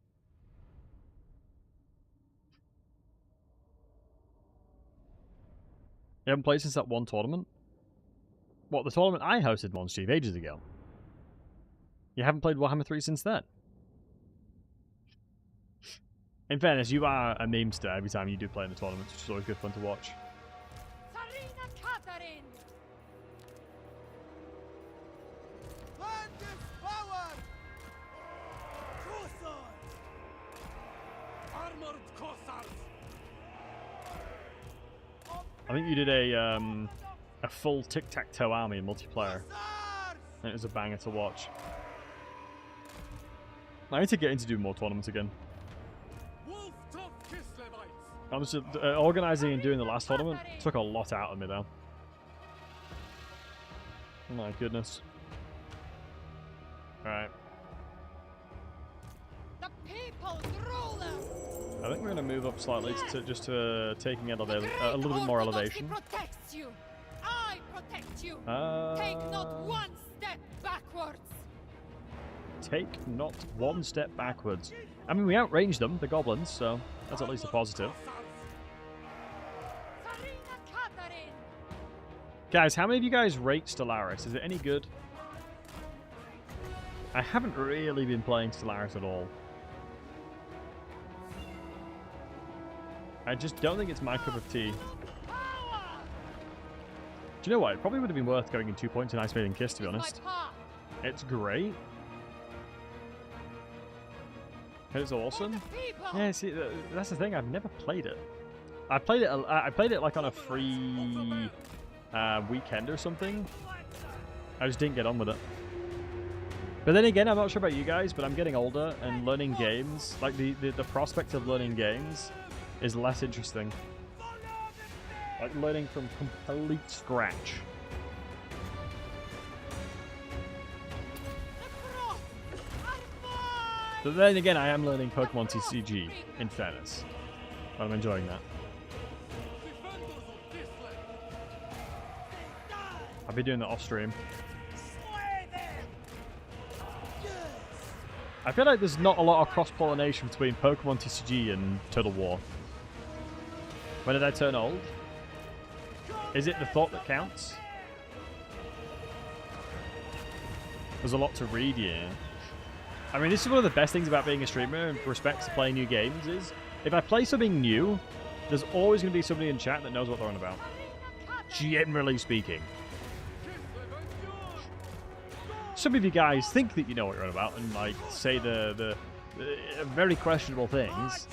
You haven't played since that one tournament? What, the tournament I hosted, Monster Chief, ages ago? You haven't played Warhammer 3 since then? In fairness, you are a memester every time you do play in the tournaments, which is always good fun to watch. Tsarina Katarin. Land is power! Corsar! Armored Corsars! I think you did a full tic-tac-toe army in multiplayer. And it was a banger to watch. I need to get into doing more tournaments again. Honestly, organising and doing the last tournament took a lot out of me, though. Oh my goodness. Alright. The people's ruler. I think we're going to move up slightly to just to taking a little bit more elevation. Protects you. I protect you. Take not one step backwards. Take not one step backwards. I mean, we outranged them, the goblins, so that's at least a positive. Guys, how many of you guys rate Stellaris? Is it any good? I haven't really been playing Stellaris at all. I just don't think it's my cup of tea. Do you know what? It probably would have been worth going in 2 points in Ice Maiden Kiss, to be honest. It's great. It's awesome. Yeah, see, that's the thing. I've never played it. I played it like on a free weekend or something. I just didn't get on with it. But then again, I'm not sure about you guys, but I'm getting older and learning games, like the prospect of learning games is less interesting. Like learning from complete scratch. But then again, I am learning Pokemon TCG, in fairness. But I'm enjoying that. I'll be doing that off stream. I feel like there's not a lot of cross-pollination between Pokemon TCG and Total War. When did I turn old? Is it the thought that counts? There's a lot to read, yeah. I mean, this is one of the best things about being a streamer in respect to playing new games is, if I play something new, there's always going to be somebody in chat that knows what they're on about. Generally speaking. Some of you guys think that you know what you're on about and, like, say the very questionable things,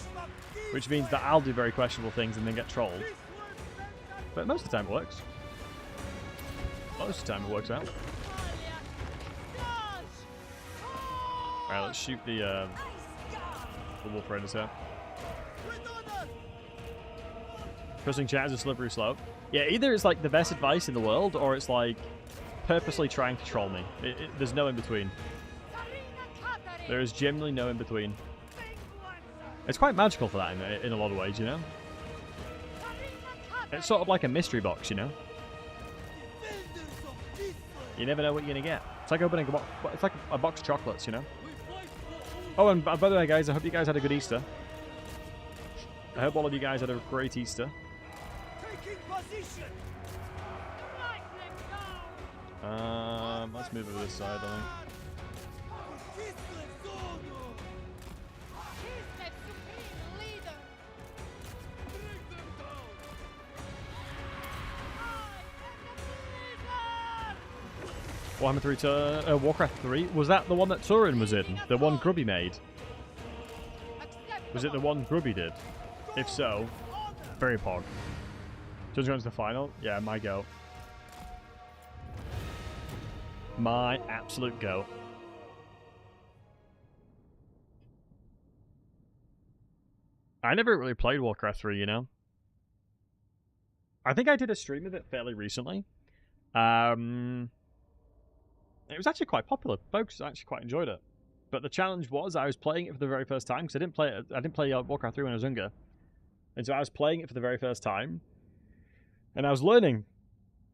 which means that I'll do very questionable things and then get trolled. But most of the time it works. Most of the time it works out. Alright, let's shoot the Wolf Raiders here. Trusting chat is a slippery slope. Yeah, either it's like the best advice in the world, or it's like purposely trying to troll me. There's no in between. There is generally no in between. It's quite magical for that in a lot of ways, you know? It's sort of like a mystery box, you know? You never know what you're gonna get. It's like opening a box. It's like a box of chocolates, you know? Oh, and by the way, guys, I hope you guys had a good Easter. I hope all of you guys had a great Easter. Let's move over this side, I think. Warhammer 3 to Warcraft 3. Was that the one that Tyrion was in? The one Grubby made? Was it the one Grubby did? If so, very pog. Just going to the final? Yeah, my go. My absolute go. I never really played Warcraft 3, you know? I think I did a stream of it fairly recently. It was actually quite popular. Folks actually quite enjoyed it. But the challenge was I was playing it for the very first time because I didn't play Warcraft 3 when I was younger. And so I was playing it for the very first time. And I was learning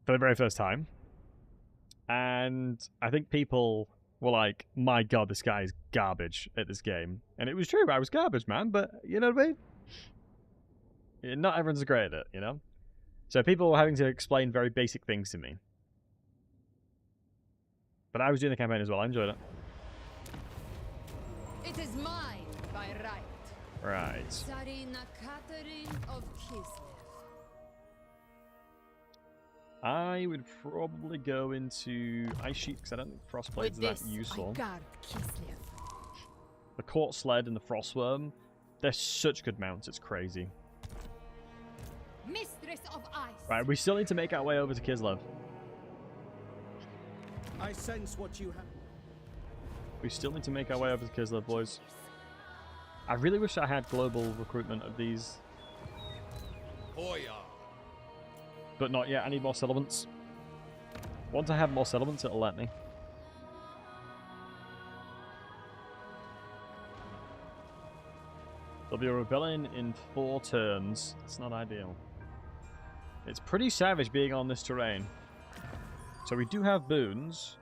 for the very first time. And I think people were like, my god, this guy is garbage at this game. And it was true, I was garbage, man. But you know what I mean? Yeah, not everyone's great at it, you know? So people were having to explain very basic things to me. But I was doing the campaign as well. I enjoyed it. It is mine by right. Right. Katarin of Kislev. I would probably go into Ice Sheet because I don't think Frostblade's that useful. Guard Kislev. The Court Sled and the Frostworm, they're such good mounts, it's crazy. Mistress of Ice. Right, we still need to make our way over to Kislev. I sense what you have. We still need to make our way over to Kislev, boys. I really wish I had global recruitment of these. Oh yeah. But not yet, I need more settlements. Once I have more settlements, it'll let me. There'll be a rebellion in 4 turns. That's not ideal. It's pretty savage being on this terrain. So we do have boons.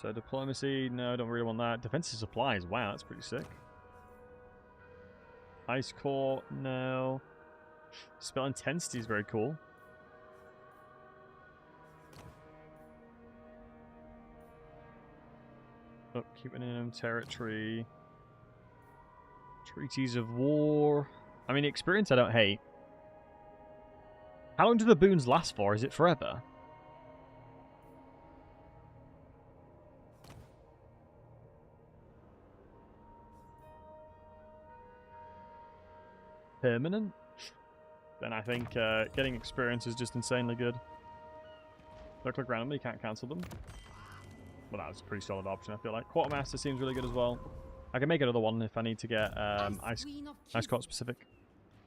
So diplomacy, no, I don't really want that. Defensive supplies, wow, that's pretty sick. Ice core, no. Spell intensity is very cool. Oh, keep it in territory. Treaties of war. I mean, experience I don't hate. How long do the boons last for? Is it forever? Permanent? Then I think getting experience is just insanely good. If I click randomly, you can't cancel them. Well, that was a pretty solid option, I feel like. Quartermaster seems really good as well. I can make another one if I need to get Ice Court specific.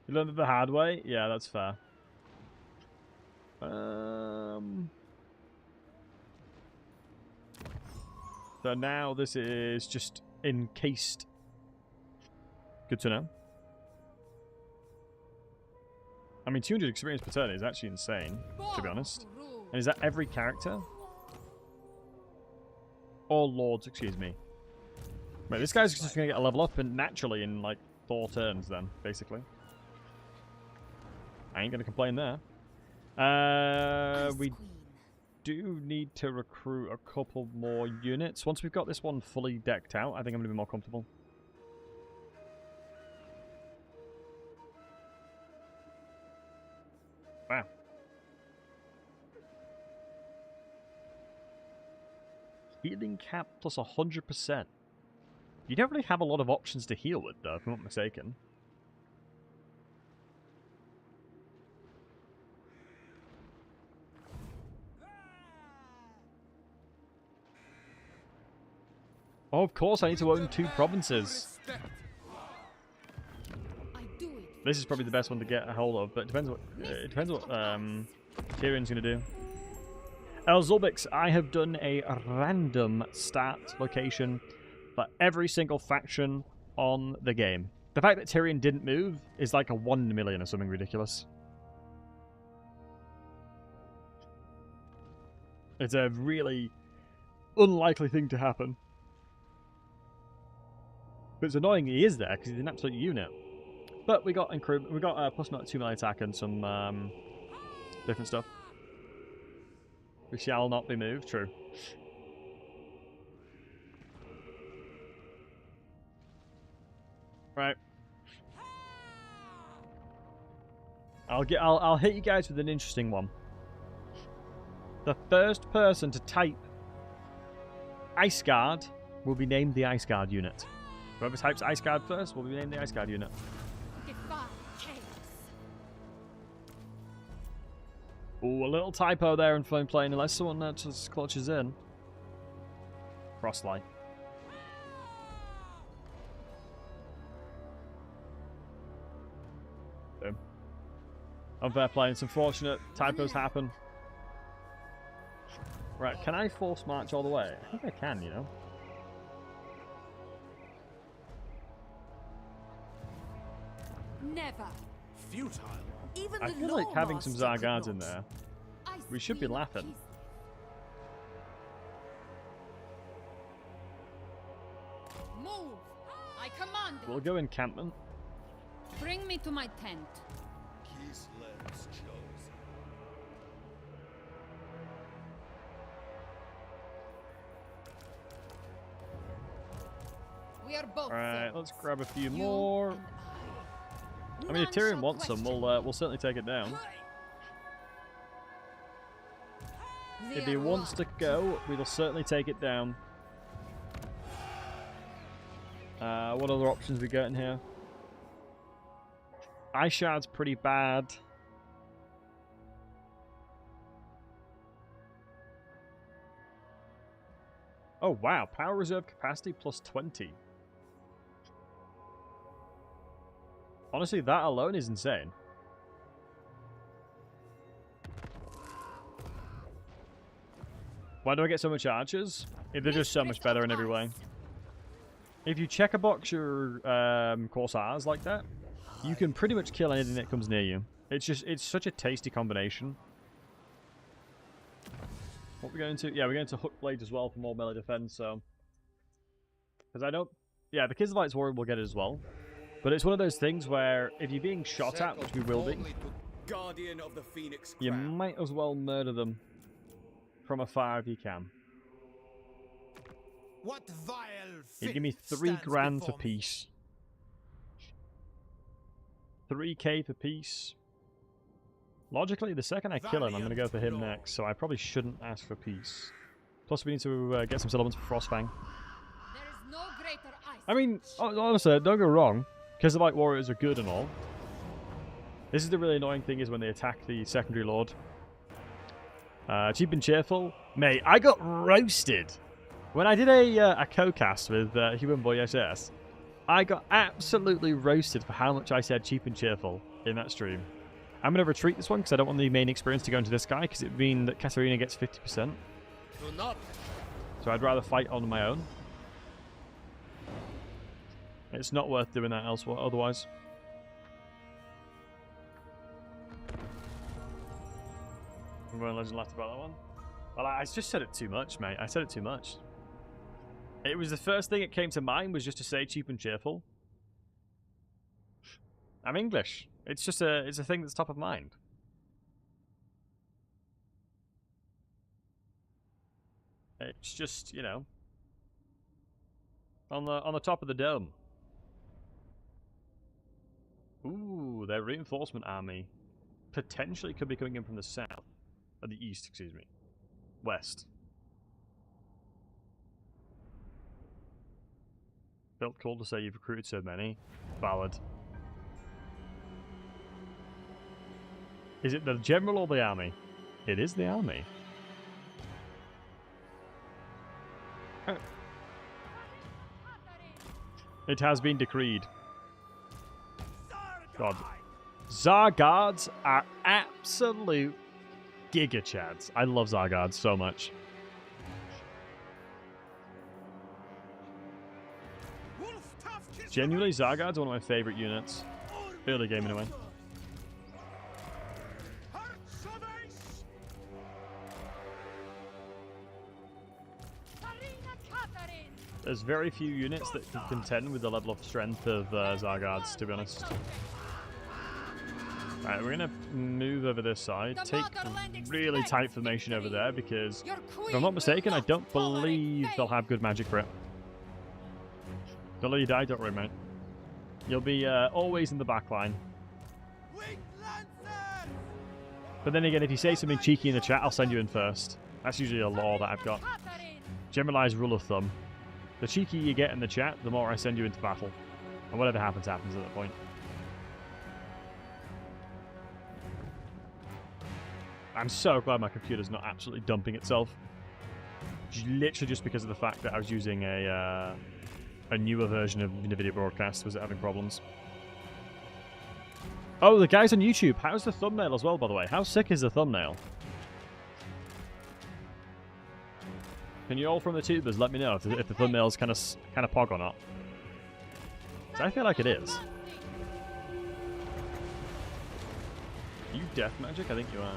You learned it the hard way? Yeah, that's fair. So now this is just encased. Good to know. I mean, 200 experience per turn is actually insane, to be honest. And is that every character? Or lords, excuse me. Right, this guy's just going to get a level up and naturally in like 4 turns then, basically. I ain't going to complain there. We do need to recruit a couple more units. Once we've got this one fully decked out, I think I'm going to be more comfortable. Wow. Healing cap plus 100%. You don't really have a lot of options to heal with, though, if I'm not mistaken. Oh, of course, I need to own 2 provinces. This is probably the best one to get a hold of, but it depends what Tyrion's going to do. Zulbix, I have done a random stat location for every single faction on the game. The fact that Tyrion didn't move is like a 1 million or something ridiculous. It's a really unlikely thing to happen. But it's annoying he is there because he's an absolute unit. But we got plus 2 melee attack and some different stuff. We shall not be moved. True. Right. I'll hit you guys with an interesting one. The first person to type Ice Guard will be named the Ice Guard unit. Whoever types Ice Guard first will be named the Ice Guard unit. Ooh, a little typo there in Flame Plane, unless someone just clutches in. Frostlight. Boom. Unfair play, it's unfortunate. Typos happen. Right, can I force march all the way? I think I can, you know. Never. Futile. Even I the feel like having some Lawmaster could Zargards in not. there, we should be laughing. Move! I command it. We'll go encampment. Bring me to my tent. Kislev's chosen. We are both. Alright, let's grab a few You more. and I mean, if None Tyrion shall wants some, question we'll certainly take it down. They If he are wants to locked. go, we will certainly take it down. What other options we got in here? Ice Shard's pretty bad. Oh wow, power reserve capacity plus 20. Honestly, that alone is insane. Why do I get so much archers? They're just so much better in every way. If you check a box your Corsairs like that, you can pretty much kill anything that comes near you. It's such a tasty combination. What we're going to? Yeah, we're going to Hook Blade as well for more melee defense, so... Because I don't... Yeah, the Kislevites Warrior will get it as well. But it's one of those things where if you're being shot at, which we will be, Guardian of the Phoenix you Crown. might as well murder them from afar if you can. What vile You give me filth 3 stands grand for before me? peace. 3k for peace. Logically, the second I kill him, I'm going to go for him next, so I probably shouldn't ask for peace. Plus, we need to get some settlements for Frostfang. There is no greater ice. I mean, honestly, don't go wrong. Kislev warriors are good and all. This is the really annoying thing, is when they attack the secondary lord. Cheap and cheerful. Mate, I got roasted. When I did a co-cast with Human Boy SS, I got absolutely roasted for how much I said cheap and cheerful in that stream. I'm going to retreat this one because I don't want the main experience to go into this guy, because it would mean that Katarin gets 50%. So I'd rather fight on my own. It's not worth doing that elsewhere otherwise. I'm going legend laughed about that one. Well, I just said it too much, mate. I said it too much. It was the first thing that came to mind, was just to say cheap and cheerful. I'm English. It's just it's a thing that's top of mind. It's just, you know, on the top of the dome. Ooh, their reinforcement army potentially could be coming in from the south, or the east, excuse me, west. Felt cool to say you've recruited so many. Valid. Is it the general or the army? It is the army. It has been decreed. God. Zargards are absolute giga chads. I love Zargards so much. Genuinely, Zargards are one of my favorite units. Early game anyway. There's very few units that can contend with the level of strength of Zargards, to be honest. Alright, we're going to move over this side. Take really tight formation over there, because if I'm not mistaken, I don't believe they'll have good magic for it. Don't let you die, don't worry, mate. You'll be always in the back line. But then again, if you say something cheeky in the chat, I'll send you in first. That's usually a law that I've got. Generalized rule of thumb. The cheekier you get in the chat, the more I send you into battle. And whatever happens, happens at that point. I'm so glad my computer's not absolutely dumping itself. Literally just because of the fact that I was using a newer version of NVIDIA Broadcast was having problems. Oh, the guys on YouTube, how's the thumbnail as well, by the way? How sick is the thumbnail? Can you all from the tubers let me know if the thumbnail's kind of pog or not? 'Cause I feel like it is. Are you death magic? I think you are.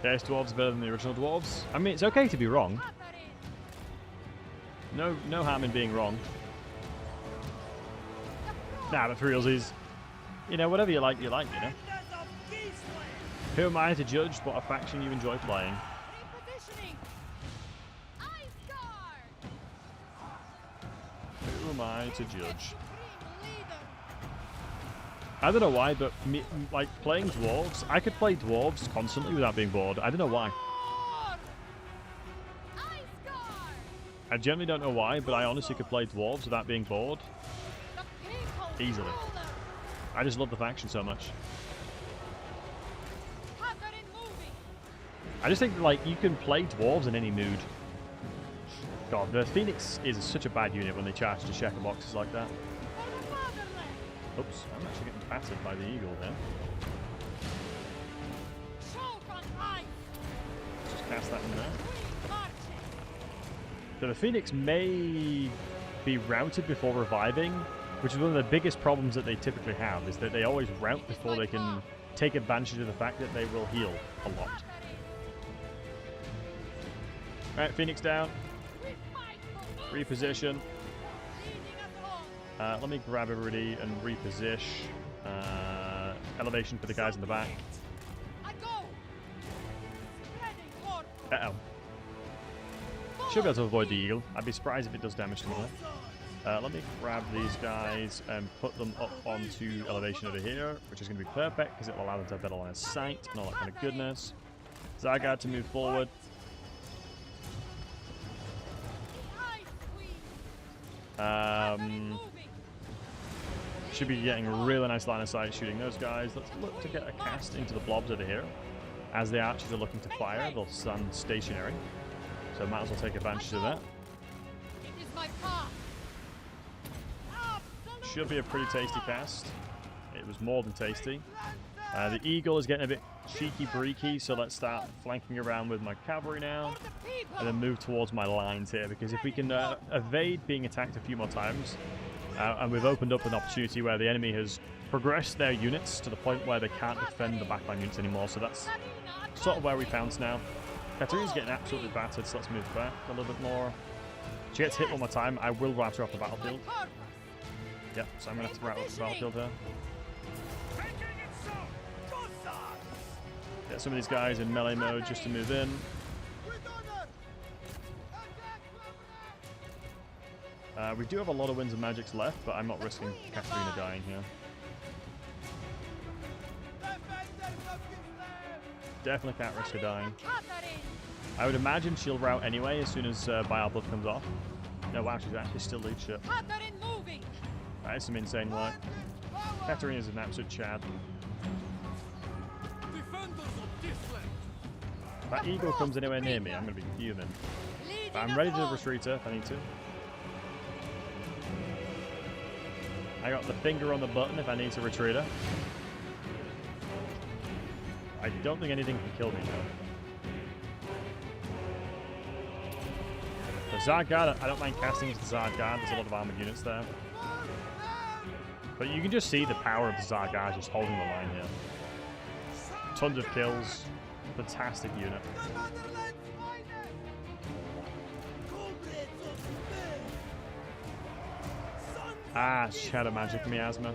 Chaos Dwarves are better than the original Dwarves. I mean, it's okay to be wrong. No harm in being wrong. Nah, but for realsies, you know, whatever you like, you know? Who am I to judge what a faction you enjoy playing? Who am I to judge? I don't know why, but like playing dwarves, I could play dwarves constantly without being bored. I don't know why. I generally don't know why, but I honestly could play dwarves without being bored. Easily. I just love the faction so much. I just think, like, you can play dwarves in any mood. God, the Phoenix is such a bad unit when they charge to checker boxes like that. Oops, I'm actually getting battered by the eagle there. Just cast that in there. So the Phoenix may be routed before reviving, which is one of the biggest problems that they typically have, is that they always rout before they can take advantage of the fact that they will heal a lot. Alright, Phoenix down. Reposition. Let me grab everybody and reposition. Elevation for the guys in the back. Uh-oh. Should be able to avoid the eagle. I'd be surprised if it does damage to me. Let me grab these guys and put them up onto elevation over here, which is going to be perfect because it will allow them to have better line of sight and all that kind of goodness. Zargard to move forward. Should be getting a really nice line of sight shooting those guys. Let's look to get a cast into the blobs over here. As the archers are looking to fire, they'll stand stationary. So might as well take advantage of that. It is my path. Should be a pretty tasty cast. It was more than tasty. The eagle is getting a bit cheeky-breaky, so let's start flanking around with my cavalry now. And then move towards my lines here, because if we can evade being attacked a few more times, and we've opened up an opportunity where the enemy has progressed their units to the point where they can't defend the backline units anymore, so that's sort of where we bounce now. Katarin's getting absolutely battered, so let's move back a little bit more. She gets hit one more time, I will rout her off the battlefield. Yep, so I'm going to have to rout off the battlefield here. Get some of these guys in melee mode just to move in. We do have a lot of winds and magics left, but I'm not risking Katarina dying here. Definitely can't risk her dying. I would imagine she'll rout anyway as soon as Bile Blood comes off. No, wow, she's actually still leadership. That is some insane work. Katarina is an absolute chad. If that eagle comes anywhere near me, I'm going to be fuming. But I'm ready to retreat her if I need to. I got the finger on the button if I need to retreat her. I don't think anything can kill me though. The Zargard, I don't mind casting into the Zargard, there's a lot of armored units there. But you can just see the power of the Zargard just holding the line here. Tons of kills, fantastic unit. Ah, Shadow Magic Miasma.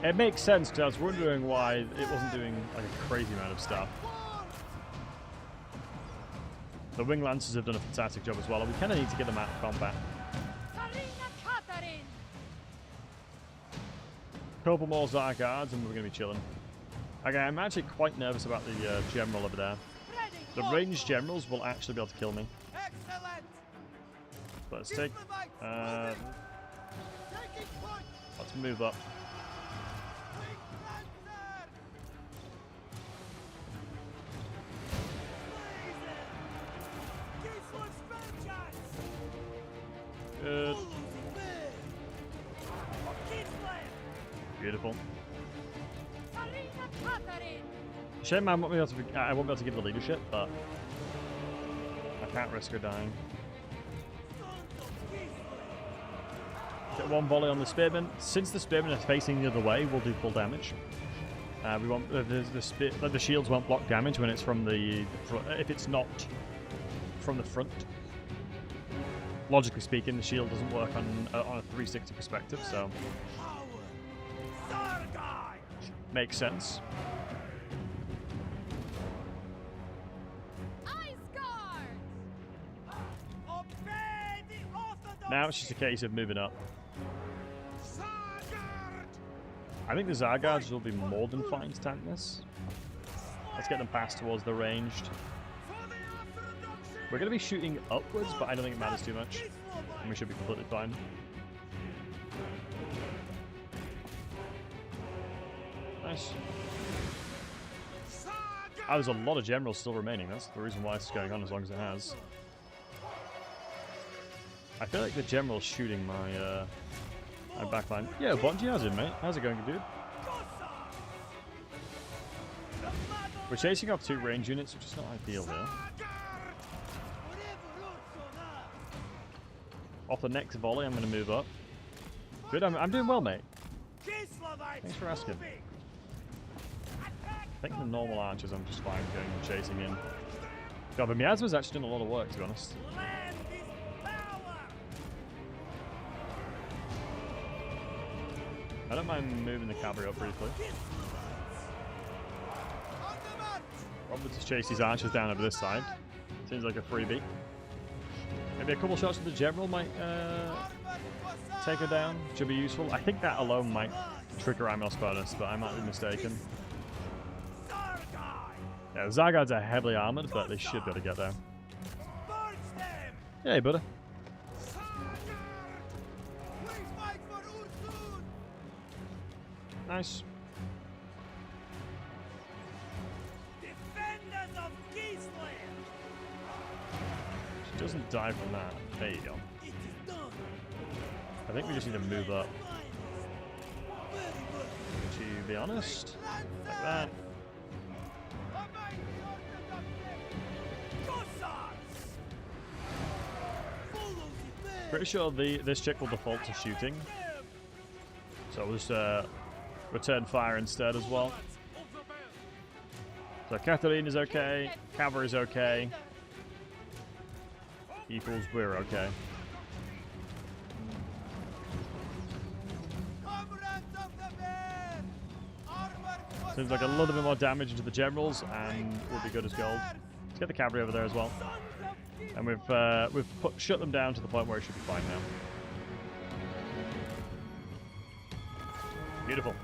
It makes sense because I was wondering why it wasn't doing like a crazy amount of stuff. The Wing Lancers have done a fantastic job as well, and we kind of need to get them out of combat. Couple more Zargards and we're going to be chilling. Okay, I'm actually quite nervous about the general over there. The ranged generals will actually be able to kill me. Let's take... let's move up. Good. Beautiful. Shame I won't be able to give the leadership, but I can't risk her dying. Get one volley on the spearmen. Since the spearmen are facing the other way, we'll do full damage. We want the shields won't block damage when it's from the if it's not from the front. Logically speaking, the shield doesn't work on a 360 perspective, so makes sense. Now it's just a case of moving up. I think the Zargards will be more than fine to tank this. Let's get them past towards the ranged. We're going to be shooting upwards, but I don't think it matters too much. And we should be completely fine. Nice. There's a lot of generals still remaining. That's the reason why it's going on as long as it has. I feel like the general's shooting my backline. Yeah, Bonji, how's it, mate? How's it going, dude? We're chasing off 2 range units, which is not ideal here. Off the next volley, I'm going to move up. Good, I'm doing well, mate. Thanks for asking. I think the normal archers I'm just fine going and chasing in. God, but Miasma's actually done a lot of work, to be honest. I don't mind moving the cavalry up briefly. Roberts has chased his archers down over this side. Seems like a freebie. Maybe a couple shots at the general might take her down. Should be useful. I think that alone might trigger Amos bonus, but I might be mistaken. Yeah, the Zargards are heavily armored, but they should be able to get there. Hey, buddy. Nice. Defenders of Kislev! She doesn't die from that. There you go. It is done. I think we just need to move up. To be honest, like that. Pretty sure this chick will default to shooting, so we'll just return fire instead as well. So Katarin is okay, cavalry is okay, equals we're okay. Seems like a little bit more damage to the generals, and we'll be good as gold. Let's get the cavalry over there as well. And we've shut them down to the point where it should be fine now. Beautiful.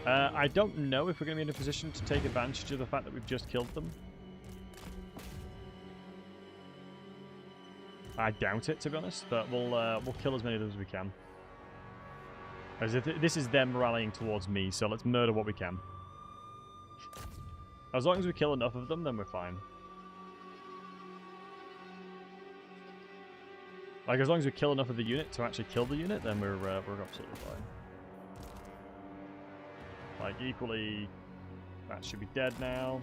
I don't know if we're going to be in a position to take advantage of the fact that we've just killed them. I doubt it, to be honest, but we'll kill as many of them as we can. As if this is them rallying towards me, so let's murder what we can. As long as we kill enough of them, then we're fine. Like, as long as we kill enough of the unit to actually kill the unit, then we're absolutely fine. Like, equally, that should be dead now.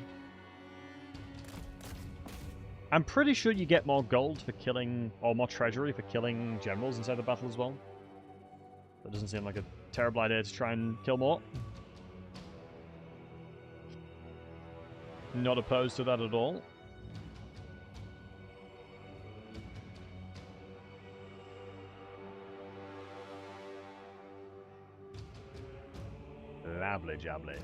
I'm pretty sure you get more gold for killing, or more treasury for killing generals inside the battle as well. That doesn't seem like a terrible idea to try and kill more. Not opposed to that at all. Lovely jubbly.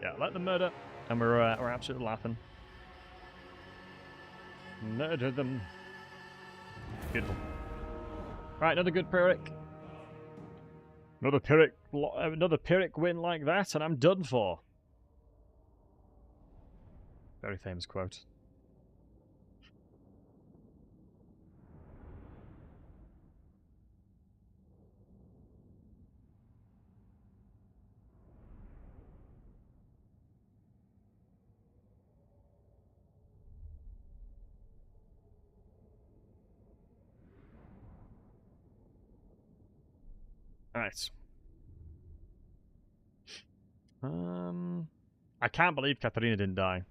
Yeah, let them murder, and we're absolutely laughing. Murder them. Beautiful. Right, another good Pyrrhic. Another Pyrrhic win like that, and I'm done for. Very famous quote. Alright. I can't believe Katarin didn't die.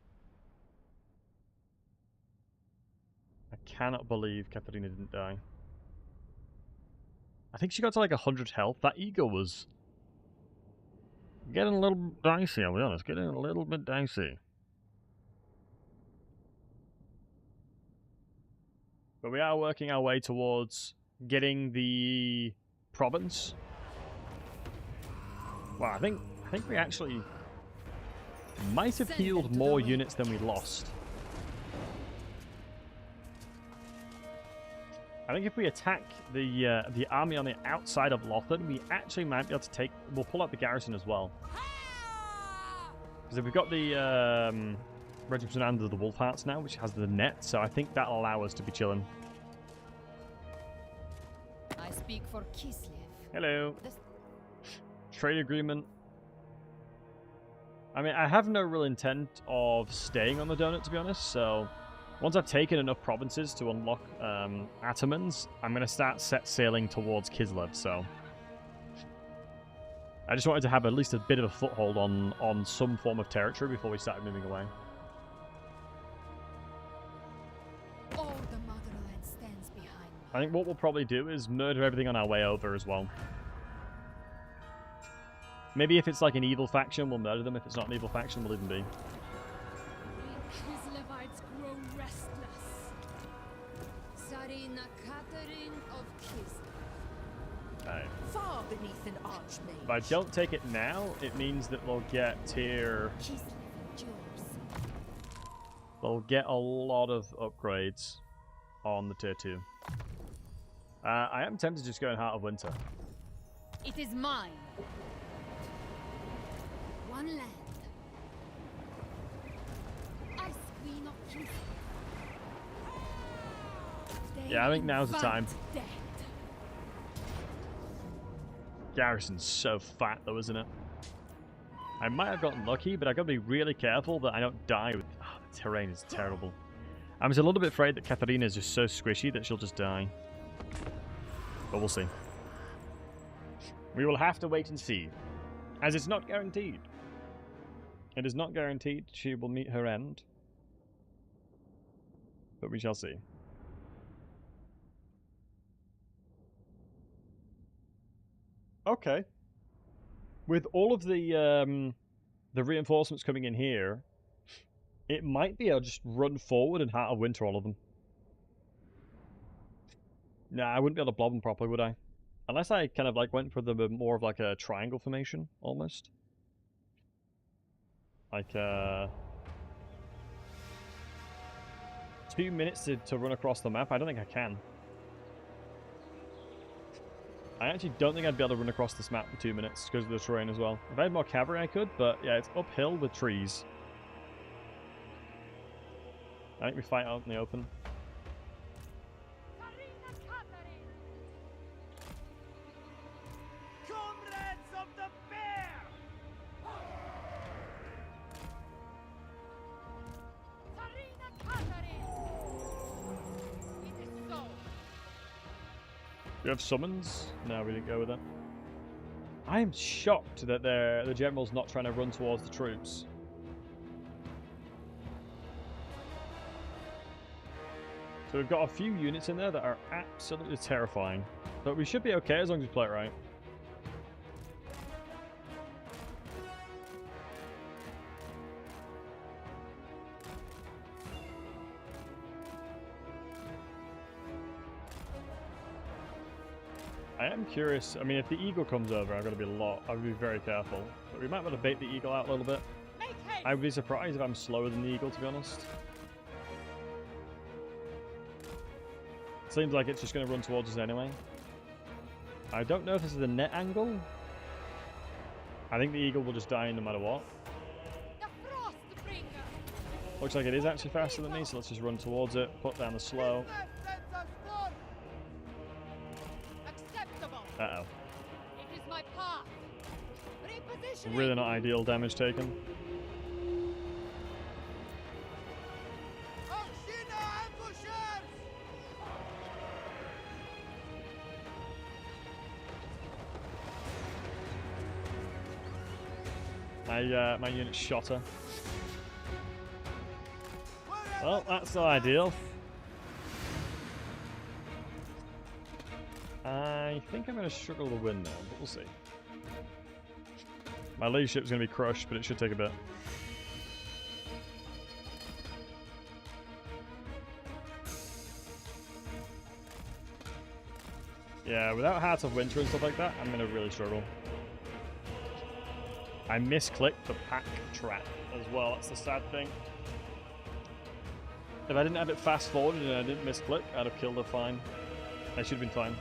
I cannot believe Katarin didn't die. I think she got to like 100 health. That ego was getting a little dicey, I'll be honest. Getting a little bit dicey. But we are working our way towards getting the province. Wow, I think we actually might have healed more units than we lost. I think if we attack the army on the outside of Lothern, we actually might be able to take. We'll pull out the garrison as well. Because if we've got the Regiment under the Wolf Hearts now, which has the net, so I think that'll allow us to be chilling. I speak for Kislev. Hello. Trade agreement. I mean, I have no real intent of staying on the donut, to be honest, so once I've taken enough provinces to unlock Atamans, I'm going to start set sailing towards Kislev, so I just wanted to have at least a bit of a foothold on some form of territory before we started moving away. All the motherland stands behind me. I think what we'll probably do is murder everything on our way over as well. Maybe if it's like an evil faction, we'll murder them. If it's not an evil faction, we'll leave them be. Kislevites grow restless. Tsarina Katarin of Kislev. Alright. Far beneath an archmage. If I don't take it now, it means that we'll get tier Kislev endures They'll get a lot of upgrades on the tier 2. I am tempted to just go in Heart of Winter. It is mine. One land. Ice Queen of Kislev. Yeah, I think now's the time. Death. Garrison's so fat though, isn't it? I might have gotten lucky, but I gotta be really careful that I don't die with... Oh, the terrain is terrible. I'm just a little bit afraid that Katarin is just so squishy that she'll just die. But we'll see. We will have to wait and see. As it's not guaranteed. It is not guaranteed she will meet her end. But we shall see. Okay. With all of the reinforcements coming in here, it might be I'll just run forward and Heart of Winter all of them. Nah, I wouldn't be able to blob them properly, would I? Unless I kind of like went for the more of like a triangle formation, almost. Like 2 minutes to run across the map. I don't think I can. I actually don't think I'd be able to run across this map for 2 minutes because of the terrain as well. If I had more cavalry, I could, but yeah, it's uphill with trees. I think we fight out in the open. Comrades of the bear! It is so. Do you have summons? No, we didn't go with that. I am shocked that the general's not trying to run towards the troops. So we've got a few units in there that are absolutely terrifying. But we should be okay as long as we play it right. I am curious. I mean, if the eagle comes over, I've got to be I'll be very careful. But we might want to bait the eagle out a little bit. Make haste. I would be surprised if I'm slower than the eagle, to be honest. Seems like it's just going to run towards us anyway. I don't know if this is the net angle. I think the eagle will just die no matter what. The Frostbringer. Looks like it is actually faster than me, so let's just run towards it, put down the slow. Acceptable. Uh-oh. It is my path. Repositioning. Really not ideal damage taken. My unit shot her. Well, that's not ideal. I think I'm going to struggle to win now, but we'll see. My leadership's going to be crushed, but it should take a bit. Yeah, without Heart of Winter and stuff like that, I'm going to really struggle. I misclicked the pack trap as well, that's the sad thing. If I didn't have it fast forwarded and I didn't misclick, I'd have killed her fine. I should have been fine.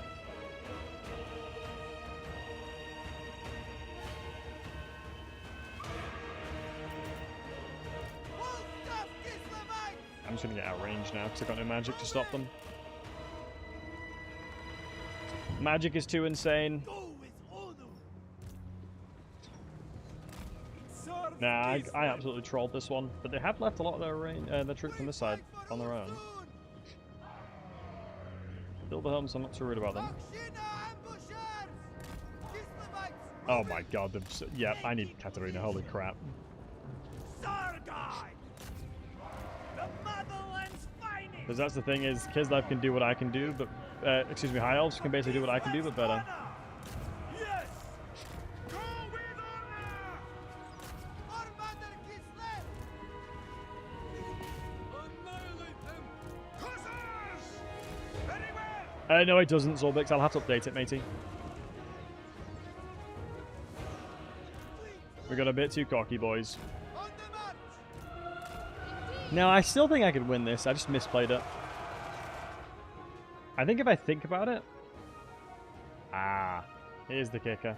I'm just going to get out of range now because I've got no magic to stop them. Magic is too insane. Nah, I absolutely trolled this one, but they have left a lot of their troops on this side on their own. Build the homes, I'm not too worried about them. Oh my god, yeah, I need Katarina, holy crap. Because that's the thing is, Kislev can do what I can do, but, excuse me, High Elves can basically do what I can do, but better. No, it doesn't, Zorbix. I'll have to update it, matey. We got a bit too cocky, boys. Now, I still think I could win this. I just misplayed it. I think if I think about it... Ah, here's the kicker.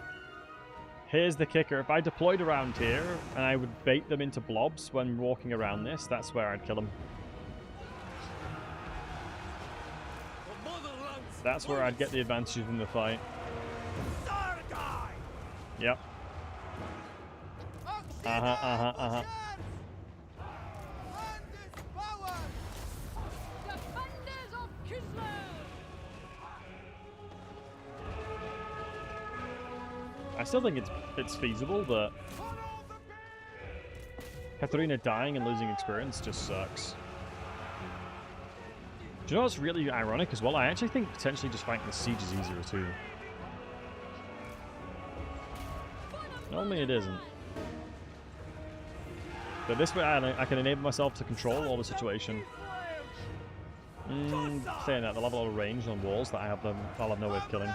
Here's the kicker. If I deployed around here, and I would bait them into blobs when walking around this, that's where I'd kill them. That's where I'd get the advantage in the fight. Yep. Uh-huh. Defenders of Kislev! I still think it's feasible, but Katarin dying and losing experience just sucks. Do you know what's really ironic as well? I actually think potentially just fighting the siege is easier too. Normally it isn't. But this way I can enable myself to control all the situation. Saying that, they'll have a lot of range on walls that I'll have no way of killing.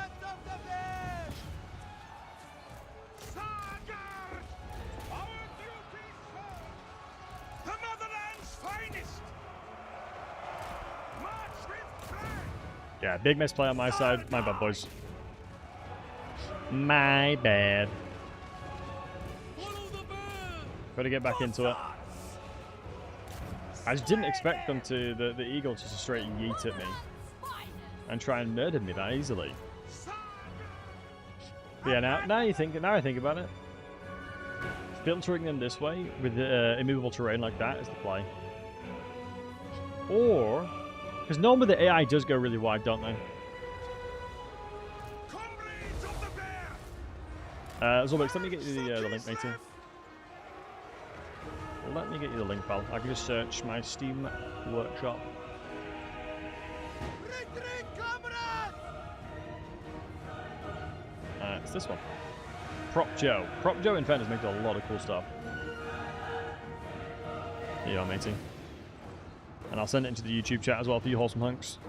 Yeah, big misplay on my side. My bad, boys. My bad. Gotta get back into it. I just didn't expect them to, the eagle just to straight yeet at me and try and murder me that easily. But yeah, now I think about it, filtering them this way with immovable terrain like that is the play. Or, because normally the AI does go really wide, don't they? Zulbix, let me get you the link, matey. Let me get you the link, pal. I can just search my Steam workshop. It's this one. Prop Joe. Prop Joe in fairness makes a lot of cool stuff. Here you are, matey. And I'll send it into the YouTube chat as well for you wholesome hunks.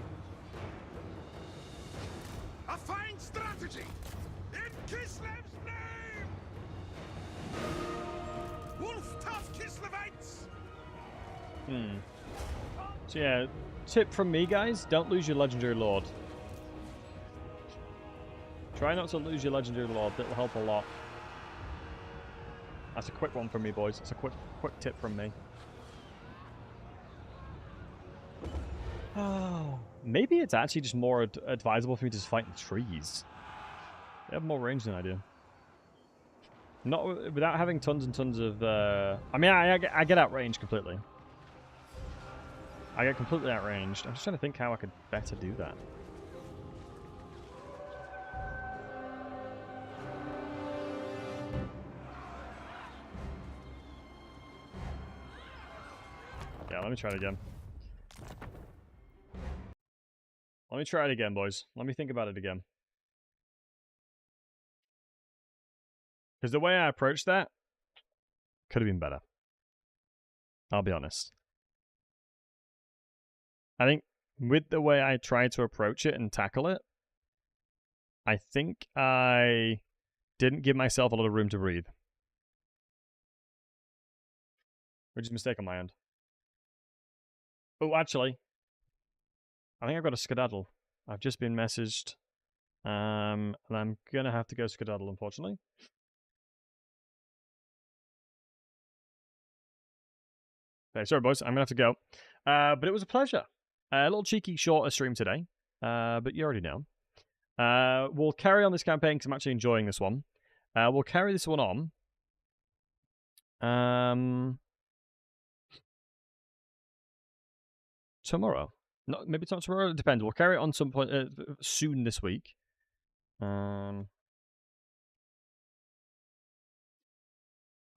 A fine strategy in Kislev's name. Wolf tough Kislevites. So yeah, tip from me, guys: don't lose your legendary lord. Try not to lose your legendary lord. That'll help a lot. That's a quick one from me, boys. It's a quick tip from me. Oh, maybe it's actually just more advisable for me to just fight in trees. They have more range than I do. Not without having tons and tons of. I mean, I get outranged completely. I get completely outranged. I'm just trying to think how I could better do that. Yeah, let me try it again. Let me try it again, boys. Let me think about it again. Because the way I approached that could have been better. I'll be honest. I think with the way I tried to approach it and tackle it, I think I didn't give myself a lot of room to breathe. Which is a mistake on my end. Oh, actually, I think I've got to skedaddle. I've just been messaged. And I'm going to have to go skedaddle, unfortunately. Okay, sorry, boys. I'm going to have to go. But it was a pleasure. A little cheeky, shorter stream today. But you already know. We'll carry on this campaign because I'm actually enjoying this one. We'll carry this one on. Tomorrow. No, maybe it's not tomorrow. It depends. We'll carry it on some point soon this week. I'll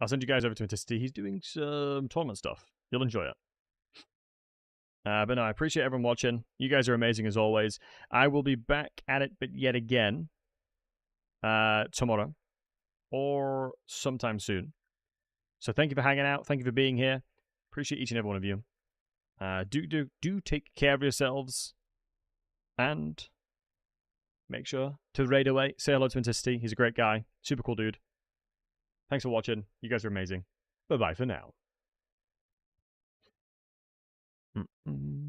send you guys over to Anticity. He's doing some tournament stuff. You'll enjoy it. But no, I appreciate everyone watching. You guys are amazing as always. I will be back at it, but yet again, tomorrow or sometime soon. So thank you for hanging out. Thank you for being here. Appreciate each and every one of you. Do take care of yourselves, and make sure to raid away. Say hello to Anticity. He's a great guy. Super cool dude. Thanks for watching. You guys are amazing. Bye-bye for now. Mm.